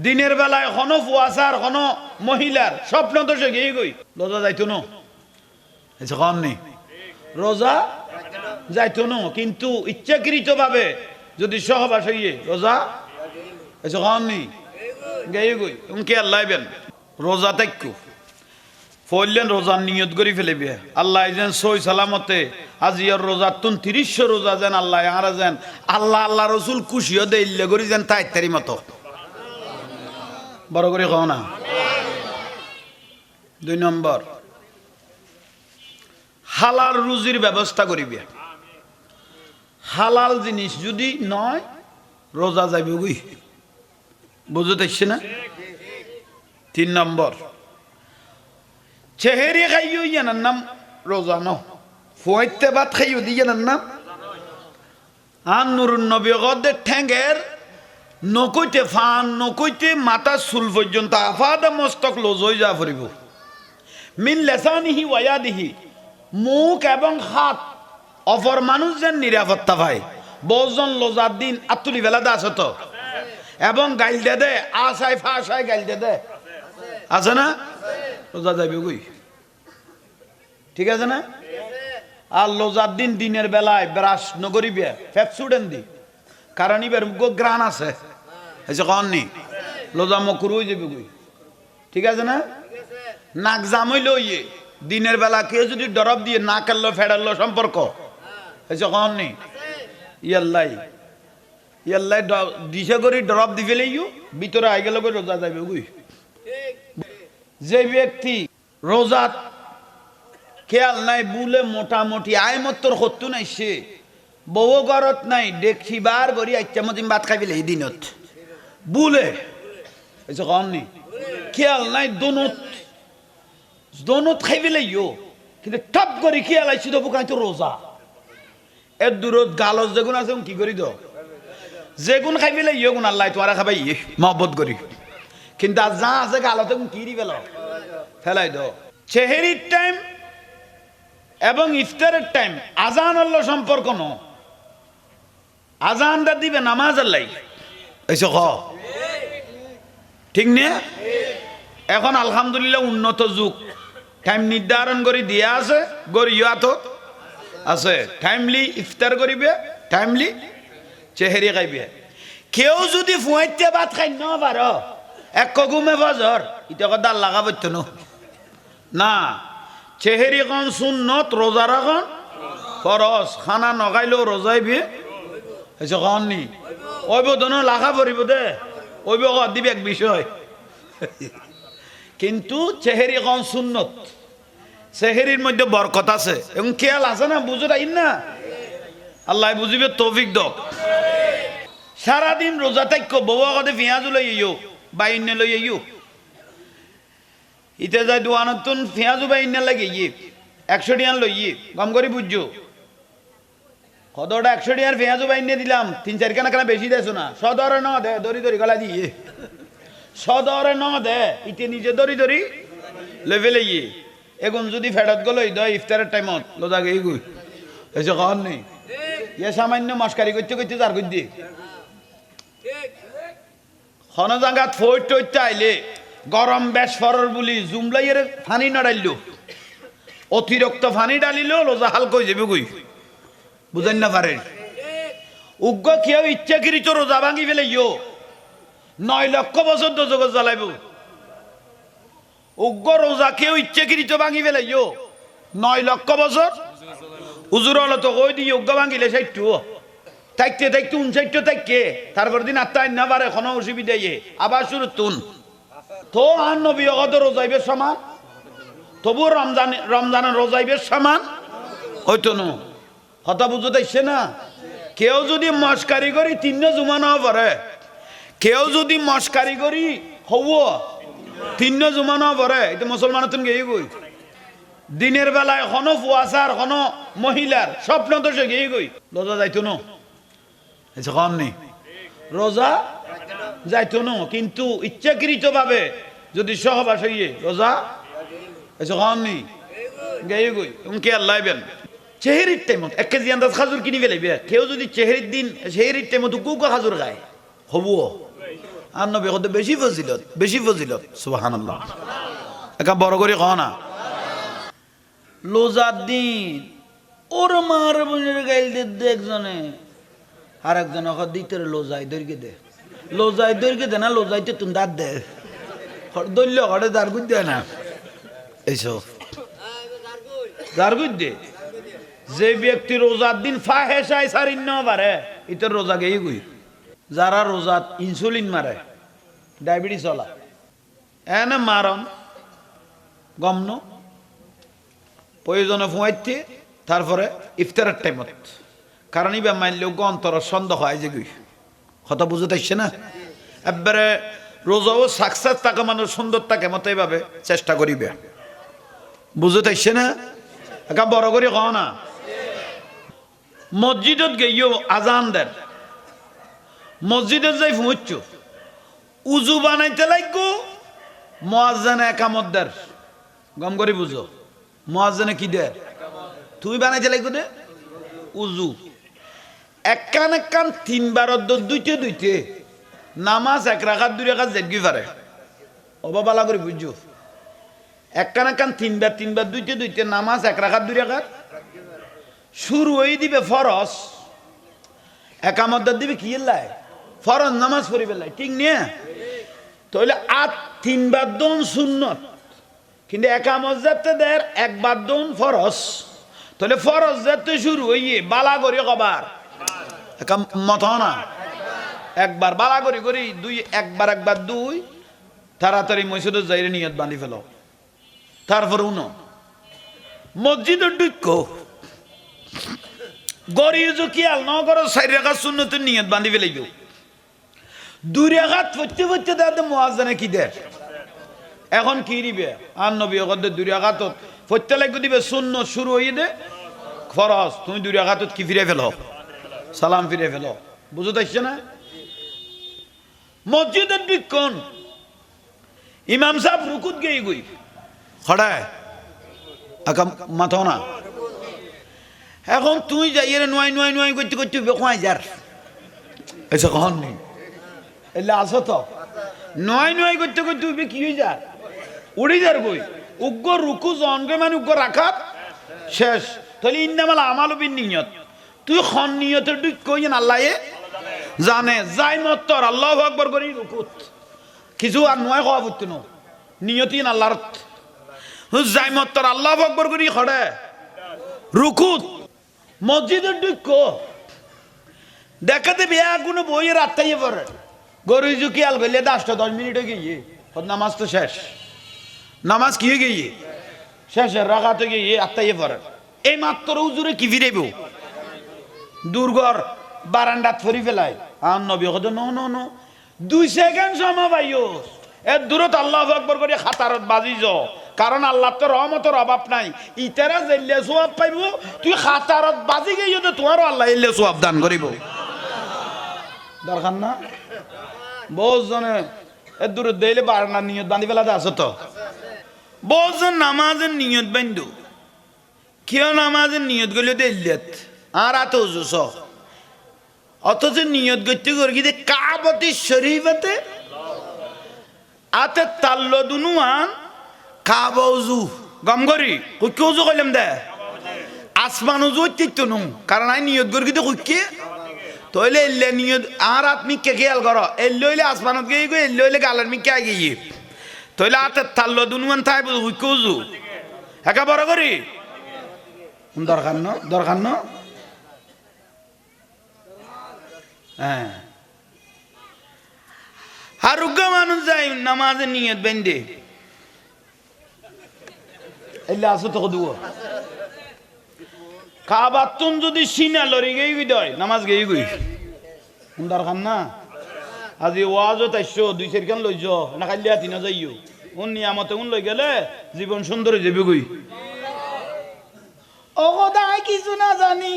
দিনের বেলায় কোনো ফুয়াশার কোনো মহিলার স্বপ্ন তো সে গিয়ে গই রোজা যাইতো না কম নেই রোজা যাইতো না কিন্তু ইচ্ছাকৃত ভাবে যদি সহবাস হইয়ে রোজা কম নেই গিয়ে গই উনকে আল্লাহবেন রোজা তাইকু ফইলেন রোজার নিয়ত করি ফেলেবে আল্লাহ যেন সই সালামতে আজিয়ার রোজা তুন ৩০ রোজা যেন আল্লাহ আর যেন আল্লাহ আল্লাহ রসুল খুশিও দেইলে করি যেন তাই তারি মতো বড় করে কও না। ২ নম্বর হালাল রুজির ব্যবস্থা করিবে হালাল জিনিস যদি নয় রোজা যাইবে গুই বুঝতে না। ৩ নম্বর চেহারি খাইও ইয়ানার নাম রোজা ন ফুয়াইতে ভাত খাইও দি ইয়ানার নাম আর নুরুন নবী গদের ঠ্যাঙ্গের নকইতে ফান নকইতে মাথা চুল পর্যন্ত আফাদা মস্তক লজ হয়ে যা ফুরিব মিন লেসানিহি ওয়াদিহি মুখ এবং হাত অপর মানুষ যেন নিরাপত্তা পায় বহুজন লোজার দিন আত্তুলি বেলাদা আছে তো এবং গাইল দে দে আশায় ফাশায় গাইল দে দে আছে না রোজা যাইবে গুই ঠিক আছে না। আর লোজার দিন দিনের বেলায় ব্রাশ নগরিবে ফেপসুডেন দি কারণ ইবের গ্রান আছে কন নি লোজা মকুর হয়ে যাবে গুই ঠিক আছে না। নাক জাম হইল ইয়ে দিনের বেলা কেউ যদি ডরব দিয়ে না কাটলো ফেড়ালো সম্পর্ক কন নি ইয়াল্লাই ইয়াল্লাই দিশে করি ডরব দি ফেলে ভিতরে আই গেল রোজা যাইবে গুই। যে ব্যক্তি রোজা খেয়াল নাই বুলে মোটামুটি আয় মত্তর হত্যু নাই সে বউ গরত নাই দেখি বার করি আচ্ছা মতিম ভাত খাই ফেলে এই দিনত বুলে কন নি খেয়াল নাই দোনত খাই ফেলে কিন্তু টপ করে খেয়াল আইসি তো বুকাই তো রোজা এর দূরত গালজ যেগুন আছে কি করি দো যেগুন খাই ফেলে গুণ আল্লাহ তোরা খাবাই মহব্বত করি কিন্তু আর যা আছে গালতে কিরি ফেলাই দো। চেহারির টাইম এবং ইফতারের টাইম আজান আল্লাহ সম্পর্ক ন আজানটা দিবে নামাজ আল্লাহ এইসব ঠিক নে। এখন আলহামদুলিল্লাহ উন্নত যুগ টাইম নির্ধারণ করে দিয়া আছে গড়িয়া তো আছে টাইমলি ইফতার করিবে টাইমলি চেহারি খাইবে। কেউ যদি ফুয়াইতে ভাত খাই ন পার এক ঘুমে ফজর এটা কথা লাগা পড়তো না চেহারি কন সুন্নত রোজা রাখন ফরজ খানা নগাইলেও রোজাইবি কন নি ওইব দোনো লাগা পড়িব দে ওইব দিবে এক বিষয় কিন্তু চেহারি কন সুন্নত চেহারির মধ্যে বরকত আছে এবং খেয়াল আছে না বুঝো তাই না আল্লাহ বুঝিবে তৌফিক দক। সারাদিন রোজা থাক বউ আগতে পেঁয়াজু লই বাইনে লই ইতে যাই দোয়ানত পেঁয়াজু বাইনে লাগে 100 টিয়ান লই কম করে বুঝছো কতটা 100 টিয়ার পেঁয়াজু বাইনে দিলাম 3-4 খানা বেশি দেছো না সদরে ন দে দড়ি দড়ি গলা দিয়ে সদরে ন দে ইতে নিজে দড়ি দড়ি লেভেলে এগুন যদি ফেরত গেল ইফতারের টাইমত লোজা গেই গুই এসে কন নেই ইয়ে সামান্য মস্কারি করতে করতে তার করতে খন জাগাত ফইট টইতে আইলে গরম বেশ ফরর বলি জুমলাইয়ের ফানি নাড়াইল অতিরিক্ত ফানি ডালিল লোজা হালকা হয়ে যাবে গুই বুঝেন না পারেন উগ্র কেউ ইচ্ছাকৃত রোজা ভাঙি ফেলে 9 লক্ষ বছর দোজগত জ্বালাইব উগ্র রোজা কেউ ইচ্ছাকৃত ভাঙি ফেলে 9 লক্ষ বছর হুজুর হলো তো কই দিয়ে উগ্র ভাঙিলে সেইটু থাকতে থাকতে 59 থাকতে তারপর দিন আত্মায় না পারে কোনো অসুবিধা আবার শুরু তুন তো আর নবী অগত রোজাইবের সমান তবু রমজানের রোজাইবের সমান হইতো না কথা বুঝতে আসছে না। কেউ যদি মস্কারি করি 3 জুমা না পড়ে কেউ যদি মস্কারি করি হব 3 জুমা না পড়ে এটা মুসলমানের তুমি গিয়ে গই দিনের বেলায় কোনো ফুয়াশার কোনো মহিলার স্বপ্ন তো সে গিয়ে গই রোজা যাইতো না কম নেই রোজা যাইতো না কিন্তু ইচ্ছাকৃত ভাবে যদি সহবাস হইয়ে রোজা কম নেই গিয়ে গই উনকে আল্লাহবেন। চেহারির টাইমত 1 কেজি আন্দাজ খাজুর কিনি ফেলাইবে কেউ যদি চেহারির দিন চেহারির টাইমত কুকো খাজুর খায় হবু আর নবী কত বেশি ফজিলত সুবহানাল্লাহ একা বড় করে কও না রোজার দিন ওর মার বোনের গাইল দে একজনে আর একজন ওকে দিতে লোজাই দৈর্ঘ্য দে না লোজাইতে তুমি দাঁত দে দৈল্য ঘরে দারগুদ দেয় না এইসব দারগুদ দে যে ব্যক্তি রোজার দিন ফাহেসায় সারিন্ন পারে ইতর রোজা গেই গুই যারা রোজাত ইনসুলিন মারে ডায়াবেটিস হলা এনে মারন গমন প্রয়োজনে ফুয়াইতে তারপরে ইফতারের টাইমত কারণ ইবা মানলেও অন্তর সন্দেহ হয় যে গুই কথা বুঝতে আসছে না একবারে রোজাও সাকসেস থাকে মানুষ সুন্দর থাকে মতো এইভাবে চেষ্টা করিবে বুঝতে আসছে না একা বড় করে কও না মসজিদত গিয়েও আজান দেন মসজিদত যাই ফুঁচ্ছ উজু বানাইতে লাগবো মুয়াজ্জিন একামত দের গম করে বুঝো মুয়াজ্জিনে কি দে তুমি বানাইতে লাগবো দে উজু একখান তিনবার দুইতে নামাজ এক রাখাত দুই রাখাত জেগি পারে অবাবালা করে বুঝছো একখান তিনবার দুইতে নামাজ এক রাখাত দুই রাখাত শুরু হয়ে দিবে ফরজ একামত দিবে কি লাই ফরজ নামাজ পড়িবে লাই ঠিক নিয়ে তাহলে আর তিনবার দন সুন্নত কিন্তু একামত যাতে দের একবার দন ফরজ তাহলে ফরজ যাতে শুরু হইয়ে বালা করি কবার মত না একবার বালা করি দুই একবার দুই তাড়াতাড়ি মসজিদে যাইরে নিয়ত বাঁধি ফেল তারপর উনো মসজিদের ডুক্ষ গড়িয়ে জুকিয়াল ন করো চারি রাখাত সুন্নতের নিয়ত বাঁধি ফেলাইব দুই রাখাত পড়তে দেয় মুয়াজ্জিনে কি দেয় এখন কি দিবে আর নবী ওদের দুই রাখাতত পড়তে লাগবে দিবে সুন্নত শুরু হয়ে দে ফরজ তুমি দুই রাখাতত কি ফিরে ফেলো সালাম ফিরে ফেলো বুঝতে আসছে না মসজিদের বিক্ষণ ইমাম সাহেব রুকুত গেই গই খড়ায় আকা মাথা না এখন তুই যাই নোয়াই করতে বেখাই যার এসে কখন নেই এলে আসো তো নোয়াই করতে কি হয়ে যা উড়ি যার গই উগ্র রুকু জনকে মানে উগ্র রাখাত শেষ তাহলে ইন্নামাল আমাল বিন নিয়ত তুই খন নিয়তের দুই কই আল্লাহ জানে যাই মত্তর আল্লাহু আকবার করি রুকুত কিছু আর নয় খাওয়া পড়তো না নিয়তিন আল্লাহর যাই মত্তর আল্লাহু আকবার করি খড়ে রুকুত মসজিদের দুঃখ দেখাতে বিয়া কোনো বই রাত্তাইয়ে পড়ে গরু জুকি আল গেলে 10 মিনিটে গিয়ে নামাজ তো শেষ নামাজ কি হয়ে গিয়ে শেষের রাখাতে গিয়ে আত্মাইয়ে পড়ে এই মাত্র উজুরে কি ফিরেব দুর্গর বারান্দাত ফরি ফেলায় আর নবী কত নো 2 সেকেন্ড সময় পাইও এর দূরত আল্লাহু আকবার করে খাতারত বাজি যাও কারণ আল্লাহ তো রহমতের অভাব নাই ইতারা জেলে সোয়াব পাইব তুই খাতারত বাজি গিয়ে তো তোমারও আল্লাহ এলে সোয়াব দান করিব দরকার না বহুজনে এর দূরত দিলে বারান্দার নিয়ত বাঁধি ফেলাতে আসো তো বহুজন নামাজের নিয়ত বান্ধু কেউ নামাজের নিয়ত গেলে দিল্লিয়াত আর এত উজুস অথচ নিয়ত করতে করি কাবতি শরীফতে আতে তাল্ল দুনুয়ান কাব উজু গম করি কুকি উজু কইলাম দে আসমান উজু হইতে নু কারণ আই নিয়ত করি কিন্তু কুকি তইলে এলে নিয়ত আর আত্মিক কে খেয়াল করো এলে হইলে আসমানত গিয়ে গো এলে হইলে গালার মিকে গিয়ে তইলে আতে তাল্ল দুনুয়ান তাই কুকি উজু একা বড় করি দরকার ন হ্যাঁ আরোগ্য মানুষ যায় নামাজের নিয়ত বেঁধে এলে আসো তো দুও কাবাতুন যদি সিনা লড়ি গেই দয় নামাজ গেই গই দরকার না আজি ওয়াজত আইসো 2-4 খান লইছ না খালি হাতি না যাইও উন নিয়ামতে উন লই গেলে জীবন সুন্দর হয়ে যাবে গই ও দাই কিছু না জানি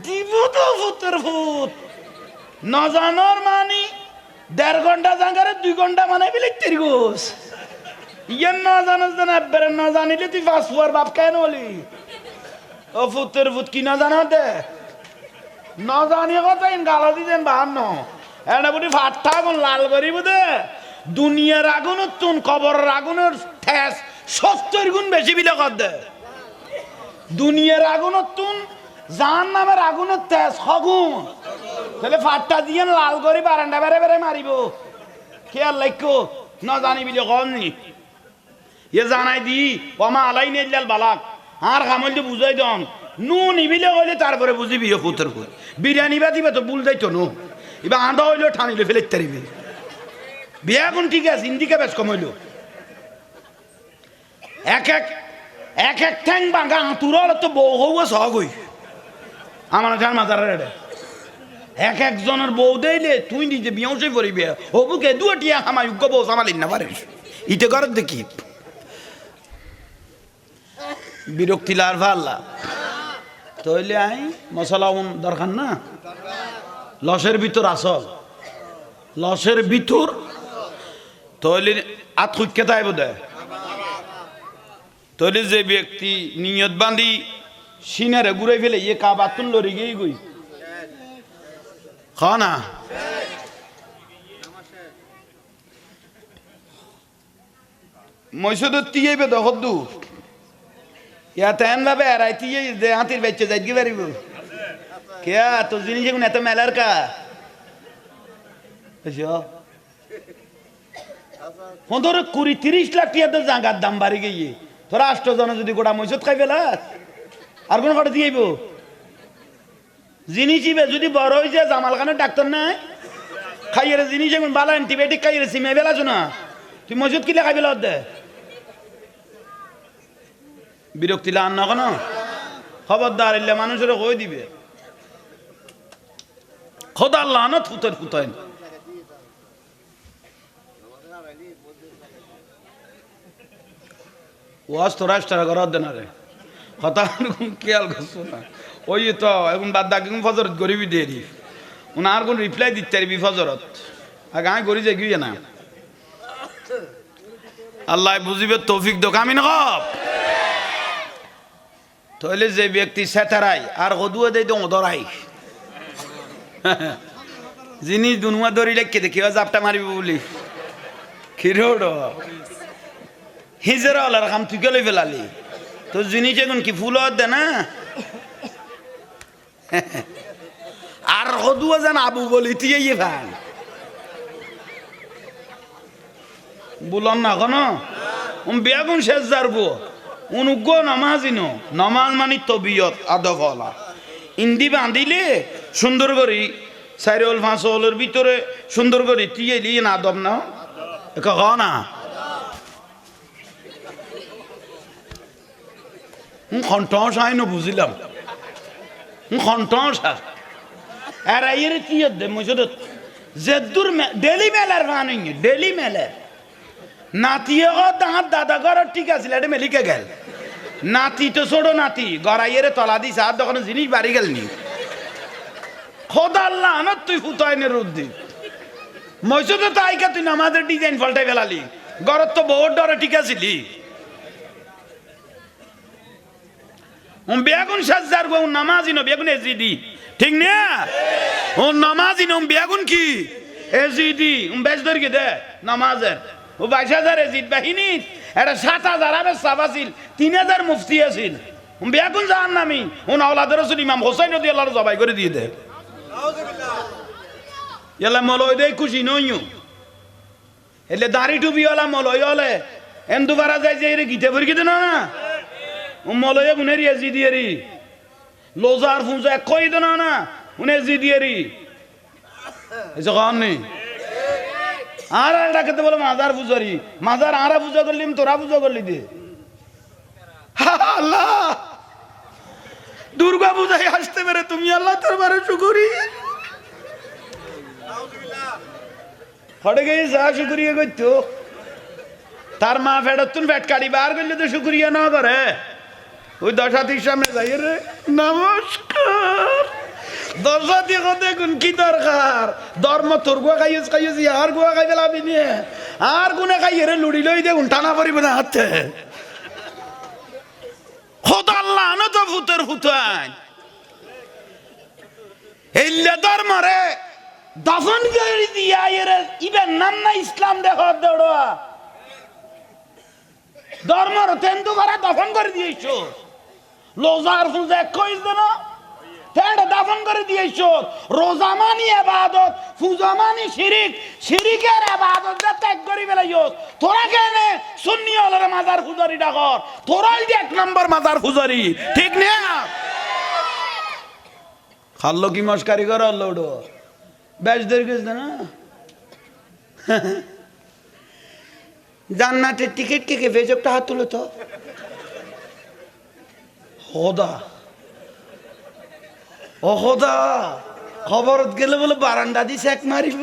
দিব তো ফুতের ফুত না জানোর মানি 1.5 ঘন্টা জাঙ্গারে 2 ঘন্টা মানে বিলে তিরগোস ইয়েন না জানোস না বেরে না জানিলে তুই পাসপোর্ট বাপ কেন বলি ও ফুতের ফুত কি না জানো দে না জানি কথা ইন গালা দিছেন বাহান্ন এটা বুঝি ফাটটা আগুন লাল করি বুঝে দুনিয়ার আগুন তুন কবরের আগুনের ঠেস 70 গুণ বেশি বিলে কর দে দুনিয়ার আগুন তুন জাহান্নামের আগুনের তেজ হগুন তাহলে ফাটটা দিয়ে লাল করি বারান্দা বেড়ে বেড়ে মারিব খেয়াল লাইকো না জানি বিলে কমনি এ জানাই দি ওমা আলাই নেইলাল বালাক আর কামল যে বুঝাই দম নু নিবিলে হইলে তারপরে বুঝিবি পুত্র কই বিরিয়ানি বা দিবে তো বুল যাইতো নো এবার আঁধা হইলো ঠানিলে ফেলে তারিবে বিয়া কোন ঠিক আছে ইন্দিকে বেশ কম হইলো এক এক ঠ্যাং বাঙ্গা আঁতুর তো বউ হবো সহগই আমার যার মাথার এক একজনের বউ দেইলে তুই নিজে বিয়সে পড়িবি হবুকে দুটিয়া আমার যোগ্য বউ সামালিন না পারিস ইতে কর দেখি বিরক্তি লার ভাল্লা তইলে আই মশলা দরকার না লসের ভিতর আসল লসের ভিতর তইলে আত খুঁজকে তাই বোধ তইলে যে ব্যক্তি নিয়ত বান্ধি সিনারে ঘুরাই ফেলে ইয়ে কাবাতুন লড়ি গিয়ে গই খানা মৈসদ তিয়াইবে দখদ্দু ইয়া তেন ভাবে এরাই তিয়াই যে হাতির বেচে যাইতে পারিব কেয়া তো জিনিস এগুন এত মেলার কা তোর 20-30 লাখ টিয়া তো জাগার দাম বাড়ি গিয়ে তোরা 8 জন যদি গোটা মৈসদ খাই ফেলাস আর কোন কটা দিয়েইব জিনিস যদি বড় হয়ে যায় জামাল খানের ডাক্তার নাই খাইয়ের জিনিস এখন বালা অ্যান্টিবায়োটিক খাইয়ের সিমে বেলাছো না তুই মসজিদ কিলে খাই বেলা দে বিরক্তি লান না কেন খবরদার এলে মানুষের কই দিবে খোদার লানত ফুতের ফুতায় ওয়াজ তো রাষ্ট্র ঘর দেন রে কথা খেয়াল করছো না ওই তো এখন বাদ দাগ ফজরত গরিবি দিয়ে দি আর কোন রিপ্লাই দিতে পারবি ফজরত আগে আমি গড়ি যাই গিয়ে না আল্লাহ বুঝিবে তৌফিক দোক আমি নব তাহলে যে ব্যক্তি সেতারাই আর গদুয়া দেই দো ধরাই জিনিস দুনুয়া ধরি লেখকে দেখি জাপটা মারিব বলি খিরোড হিজেরা হলার কাম তুই গেলে ফেলালি তো জিনিস এখন কি ফুল দে না আর গদুয়া যেন আবু বলি তুই ভান বলন না কোনো বেগুন শেষ যারবো অনুজ্ঞ নামাজিনো নামাজ মানি তবিয়ত আদফলা ইন্দি বাঁধিলে সুন্দর করি 4 5 হলের ভিতরে সুন্দর করি টিয়েলি না আদব না না খন্টস আইনো বুঝিলাম খন্টস আর আইয়ের টিয়ে দে মজুদ জেদুর ডেলি মেলার ভান ডেলি মেলার নাতিয়ে দাঁত দাদা ঘর ঠিক আছে এটা মেলিকে গেল নাতি তো ছোট নাতি গড়াইয়ের তলা দিস আর তখন জিনিস বাড়ি গেল নি খোদাল্লাহ না তুই ফুতাইনের রুদ্দি মইসো তো তাইকা তুই নামাজের ডিজাইন পাল্টাই ফেলালি গড়ত তো বহুত ডরে ঠিক আছিলি বেগুন সাজ্জার গো নামাজি নো বেগুন এজিডি ঠিক না ও নামাজি নো বেগুন কি এজিডি বেশ ধরে দে নামাজের ও 22,000 এজিদ বাহিনী এটা 7,000 আবে সাবাসিল 3,000 মুফতি আছিল বেগুন জাহান নামি ও আওলাদ রাসূল ইমাম হোসেন রাদিয়াল্লাহু জবাই করে দিয়ে দে ইয়ালা মলয় দে খুশি নইও এলে দাড়ি টুপি ওলা মলয় হলে এন্দু বারা যায় যে এর গিতে ভরি গিতে না ও মলয় গুনেরি এজিদিয়েরি লোজার ফুজা কই দে না উনি এজিদিয়েরি এসে কোন নেই আর ডাকতে বলে মাজার পূজারি মাজার আরা পূজা করলিম তোরা পূজা করলি দে আল্লাহ দুর্গা পূজায় আসতে পারে তুমি আল্লাহ তোর বারে শুকরি ফটে গিয়ে যা শুকরিয়া করতো তার মা ফেরতুন ফেট কাটি বার করলে তো শুকরিয়া না করে ওই 10 সামনে যাই রে নমস্কার দশা দিয়ে দেখুন কি দরকার ধর্ম তোর গুয়া খাইয়েছি আর গুয়া খাই পেলাবি নিয়ে আর গুনে খাইয়ে রে লুড়ি লই দেখুন টানা পড়িবে না হাতে খোদা আল্লাহ না তো ফুতের ফুতান এইলে ধর্ম রে দফন করে দিয়া এর ইবেন নাম না ইসলাম দেখ দৌড়া ধর্মর তেন্দু ভরা দফন করে দিয়েছো রোজার পূজা কইছ না তেন্ড দফন করে দিয়েছো রোজা মানি ইবাদত পূজা মানি শিরিক শিরিকের ইবাদত যা ত্যাগ করি বেলাইছো তোরা কেন সুন্নি হলর মাজার পূজারি ডাকর তোরাই যে এক নম্বর মাজার পূজারি ঠিক না খাল্লো কি মস্কারি কর লড়ো বেশ দের গেছ না জান্নাতের টিকিট কে কে বেজকটা হাত তুলো তো খোদা ও খোদা খবরত গেলে বলে বারান্দা দি চেক মারিব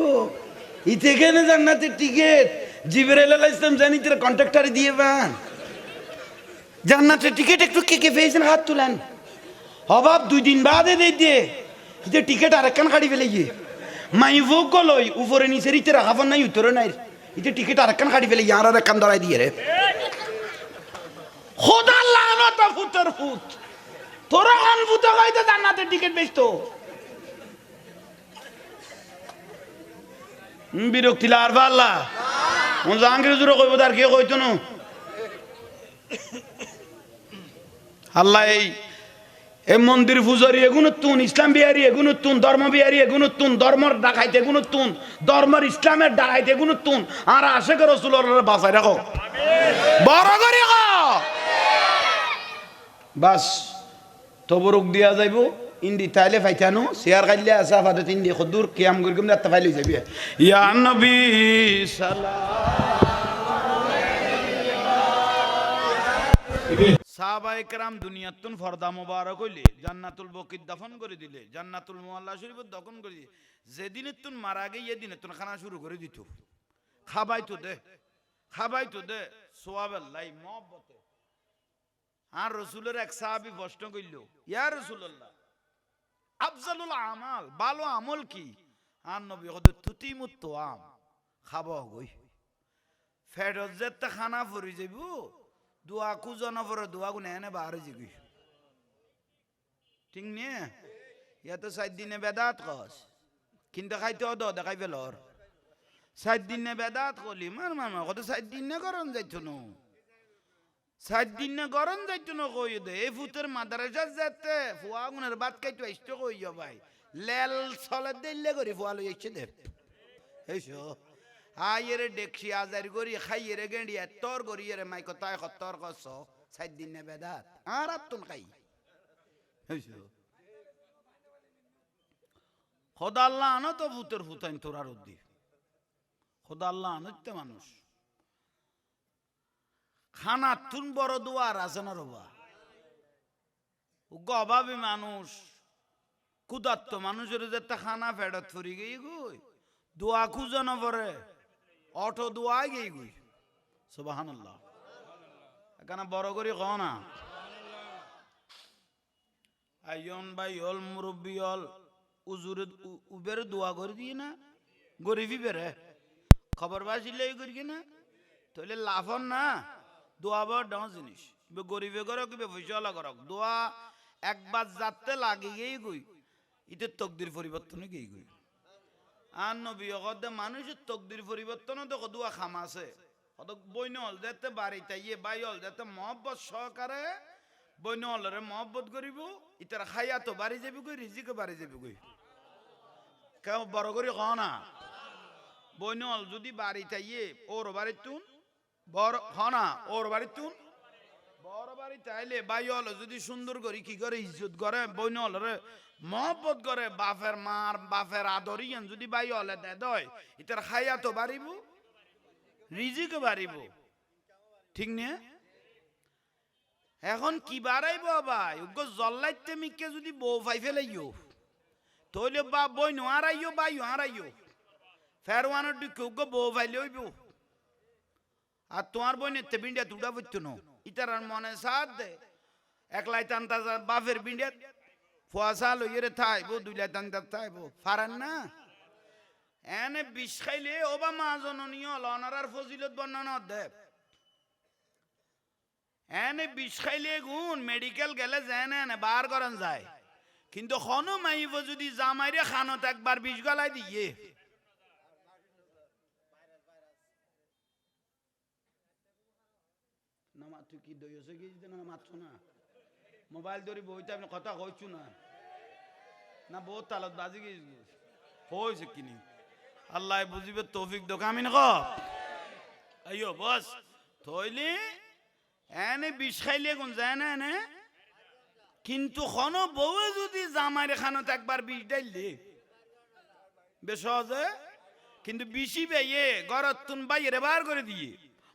ইতে কেন জান্নাতের টিকিট জিবরাইল আলাইহিস সালাম জানি তোর কন্ট্রাক্টর দিয়ে বান জান্নাতের টিকিট একটু কে কে পেয়েছেন হাত তুলেন অভাব 2 দিন বাদে দিয়ে ইতে টিকিট আরেকখান কাটি ফেলে গিয়ে মাই ভোগ গলই উপরে নিচে রিতে রাখাবার নাই উত্তরে নাই ইতে টিকিট আরেকখান কাটি ফেলে ইয়ার আর একখান ধরাই দিয়ে রে খোদা লানত ফুতর ফুত তোরা খান ফুত গাইতে জান্নাতের টিকিট বেচতো বিরক্তি লার পাল্লা ও জাহাঙ্গীর জুড়ে কইব তার কে কইতো না আল্লাহ এই মন্দির পূজারি এগুনুত্তুন ইসলাম বিহারি এগুনুত্তুন ধর্ম বিহারি এগুনুত্তুন ধর্মর ডাকাইতে এগুনুত্তুন ধর্মের ইসলামের ডাকাইতে এগুনুত্তুন আর আশেকের রাসূলুল্লাহর বাঁচাই রাখো বড় করে বাস তবরুক দিয়া যাইব ইন্দি তাইলে ফাইতানো শেয়ার গাইলে আসা ফাদত ইন্দি খদুর কিয়াম গরগম দাতা ফাইলে যাবি ইয়া নবী সাল্লাল্লাহু সাহাবায়ে কেরাম দুনিয়াতুন ফরদা মোবারক হইলে জান্নাতুল বকিত দাফন করে দিলে জান্নাতুল মুআল্লা শরীফ দফন করে দিলে যেদিনেতুন মারা গিয়ে এদিনেতুন খানা শুরু করে দিত খাবাইতো দে সোয়াবেল্লাহ মহব্বতে আর রাসূলের এক সাহাবী প্রশ্ন কইল ইয়া রাসূলুল্লাহ আফজালুল আমাল ভালো আমল কি আর নবী কত তুতিমুত তোয়াম খাবো গই ফেরত যেতে খানা ফুরি যাইব দোয়া কুজন পরে দোয়া গুনে এনে বাহারে জিগি ঠিক নে ইয়া তো 7 দিনে বেদাত কস কিন্তু খাইতে দ দেখাই ফেলর 7 দিনে বেদাত কলি মার মামা কত 7 দিনে করন যাইতো না 7 দিনে করন যাইতো না কই দে এই ফুতের মাদ্রাসা যেতে ফুয়া গুনের বাত খাইতো আইতো কইও ভাই লেল চলে দিলে করি ফুয়া লই আইছে দে এইসো আইরে দেখি আজার করি খাইরে গেন্ডিয়া তোর করি রে মাই কথায় খতর কস 7 দিনে বেদাত আর তুন খাই এইসো খোদা আল্লাহ আনো তো ভূতের ভূতাইন তোরার উদ্দি খোদা আল্লাহ আনতে মানুষ খানা তুন বড় দুয়ার আছে না রবা অভাবী মানুষ ক্ষুধার্ত মানুষের যেতে খানা ফেরত ফুরি গিয়ে গুই দোয়া খুঁজো না পরে অটো দোয়া গিয়ে গুই সুবহানাল্লাহ এখানে বড় করে কও না আইয়ন ভাই হল মুরব্বী হল উজুরে উবের দোয়া করে দিয়ে না গরিবি বেড়ে খবর বাসিলে করি না তাহলে লাভন না দোয়া বড় ডাঙর জিনিস গরিবে করো কিবে পয়সাওয়ালা করক দোয়া একবার যাতে লাগে গিয়েই গই ইতে তকদির পরিবর্তন গিয়ে গই আর নবী অগদে মানুষের তকদির পরিবর্তন তো দোয়া খাম আছে অত বইন হল যাতে বাড়িতে ইয়ে বাই হল যাতে মহব্বত সহকারে বইন হলরে মহব্বত করিব ইতার খাইয়া তো বাড়ি যাবি গই রিজিকে বাড়ি যাবি গই কেউ বড় করে ক না বইন হল যদি বাড়িতে ইয়ে ওর বাড়ির তুন বড় হনা ওর বাড়ির তুন বড় বাড়ি চাইলে বাই হল যদি সুন্দর করি কি করে ইজ্জত করে বইন হলরে মহব্বত করে বাপের মার বাপের আদরিয়ান যদি বাই হলে দেয় ইতার খাইয়া তো বাড়িব রিজিকে বাড়িব ঠিক না এখন কি বাড়াইব ভাই উগ্র জল্লাইতে মিকে যদি বউ ফাই ফেলাইও তইলে বা বই নোয়ারাইও বাইও হারাইও ফেরওয়ানোর দিকে উগ্র বউ ফাইলে হইব আর তোমার বই নেতে বিন্ডিয়া তুড়া বইতো না ইতার মনে সাথ দে একলাই টানতা বাপের বিন্ডিয়া ফুয়াশা লইয়ে থাইব 2 লাই টানতা থাইব ফারান না এনে বিষ খাইলে ওবা মা জননীয় লনারার ফজিলত বর্ণনা দেব এনে বিষ খাইলে গুণ মেডিকেল গেলে যায় না বার করেন যায় কিন্তু হন মাইব যদি জামাইরে খানত একবার বিষ গলায় দিয়ে না মা তুই কি দইছে কি না মারছ না মোবাইল ধরে বইতে আপনি কথা কইছু না না বহুত তালত বাজি গিয়ে হয়েছে কিনি আল্লাহ বুঝিবে তৌফিক দোক আমি না আইও বস থইলে এনে বিষ খাইলে কোন যায় না এনে কিন্তু হন বউ যদি জামাইরে খানত একবার বিষ ডাইলে বেশ সহজে কিন্তু বিশি বেয়ে গরত তুন বাইরে বার করে দিয়ে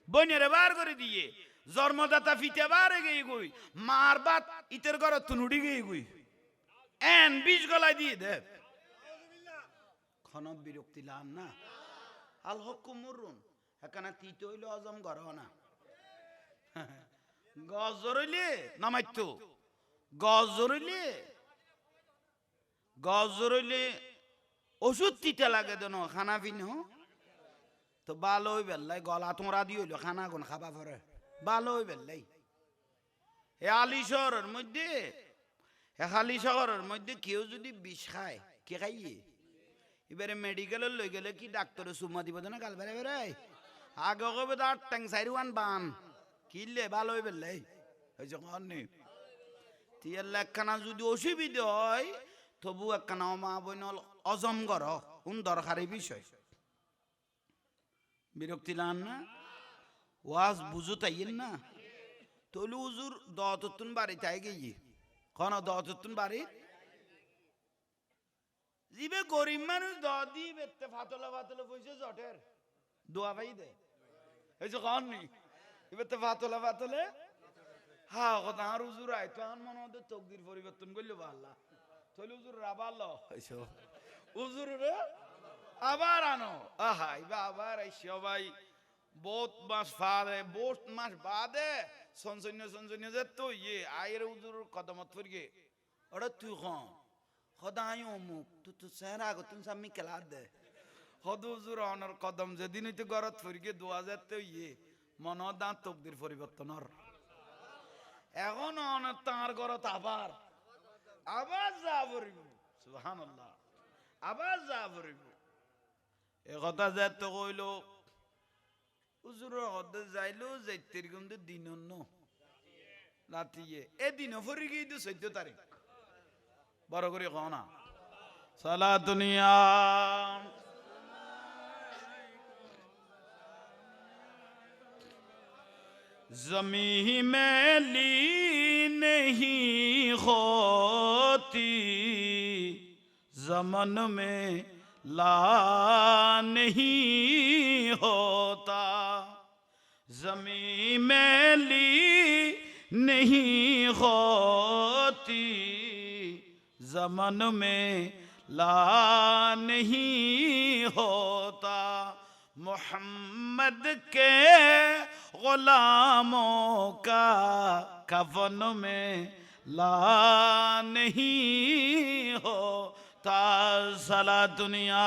বইনেরে বার করে দিয়ে জন্মদাতা ফিতে বারে গিয়ে গই মার বাত ইতের গরত তুন উড়ি গিয়ে গই এন বিষ গলায় দিয়ে দে খন বিরক্তি লাম না আল হকুম মুরুন এখানে তিতে হইল অজম গর না গজ জরইলে নামাইতো গজ জরইলে ওষুধ তিতে লাগে দেন খানা পিন তো ভালো হই বেল্লাই গলা তোমরা দিয়ে হইলো খানা গুন খাবা পরে ভালো হই বেল্লাই এ আলি শহরের মধ্যে খালি শহরের মধ্যে কেউ যদি বিষ খায় কে খাইয়ে এবারে মেডিকেলে লই গেলে কি ডাক্তারে সুমা দিব না গাল বেড়ে বেড়ে আগে কবে তার ট্যাং সাইরওয়ান বান কিনলে ভালো হই বেল্লাই হয়েছে কননি তিয়ার একখানা যদি অসুবিধা হয় তবু একখানা মা বইন অজম কর কোন দরকারি বিষয় বিরক্তি লান না ওয়াজ বুঝো তাইয়েন না তলু উজুর দতুন বাড়ি তাই গিয়ে কোন দতুন বাড়ি জিবে গরিব মানুষ দি বেতে ফাতলা পয়সা জটের দোয়া ভাই দে এই যে কন নি এবারে ফাতলা হ্যাঁ কথা আর উজুর আয় তো মনে হতে তকদির পরিবর্তন করলে ভাল্লা তলু উজুর রাবাল উজুর রে আবার আনো আহা এবার আবার সবাই বহুত মাস বাদে সনসন্য যে তো ইয়ে আয়ের উজুর কদমত ফিরগে ওটা তুই খদাই অমুক তুই তো স্যার আগো তুমি সামনে কেলা দে হদ উজুর অনর কদম যেদিন হইতে গরত ফিরগে 2000 তো ইয়ে মন দাঁত তকদির পরিবর্তনর এখন অনর তাঁর গরত আবার যা পড়িব সুবহানাল্লাহ আবার যা পড়িব এ কথা যেত কইল উজুরের হদে যাইলো যাইতের কিন্তু দিন রাতিয়ে এদিন ফরি গিয়ে 14 তারিখ বড় করে কনা সালাতুনিয়া जमी में ली नहीं होती जमन में ला नहीं होता जमी में ली नहीं होती जमन में ला नहीं होता मोहम्मद के गुलामों का कफन में ला नहीं होता सला दुनिया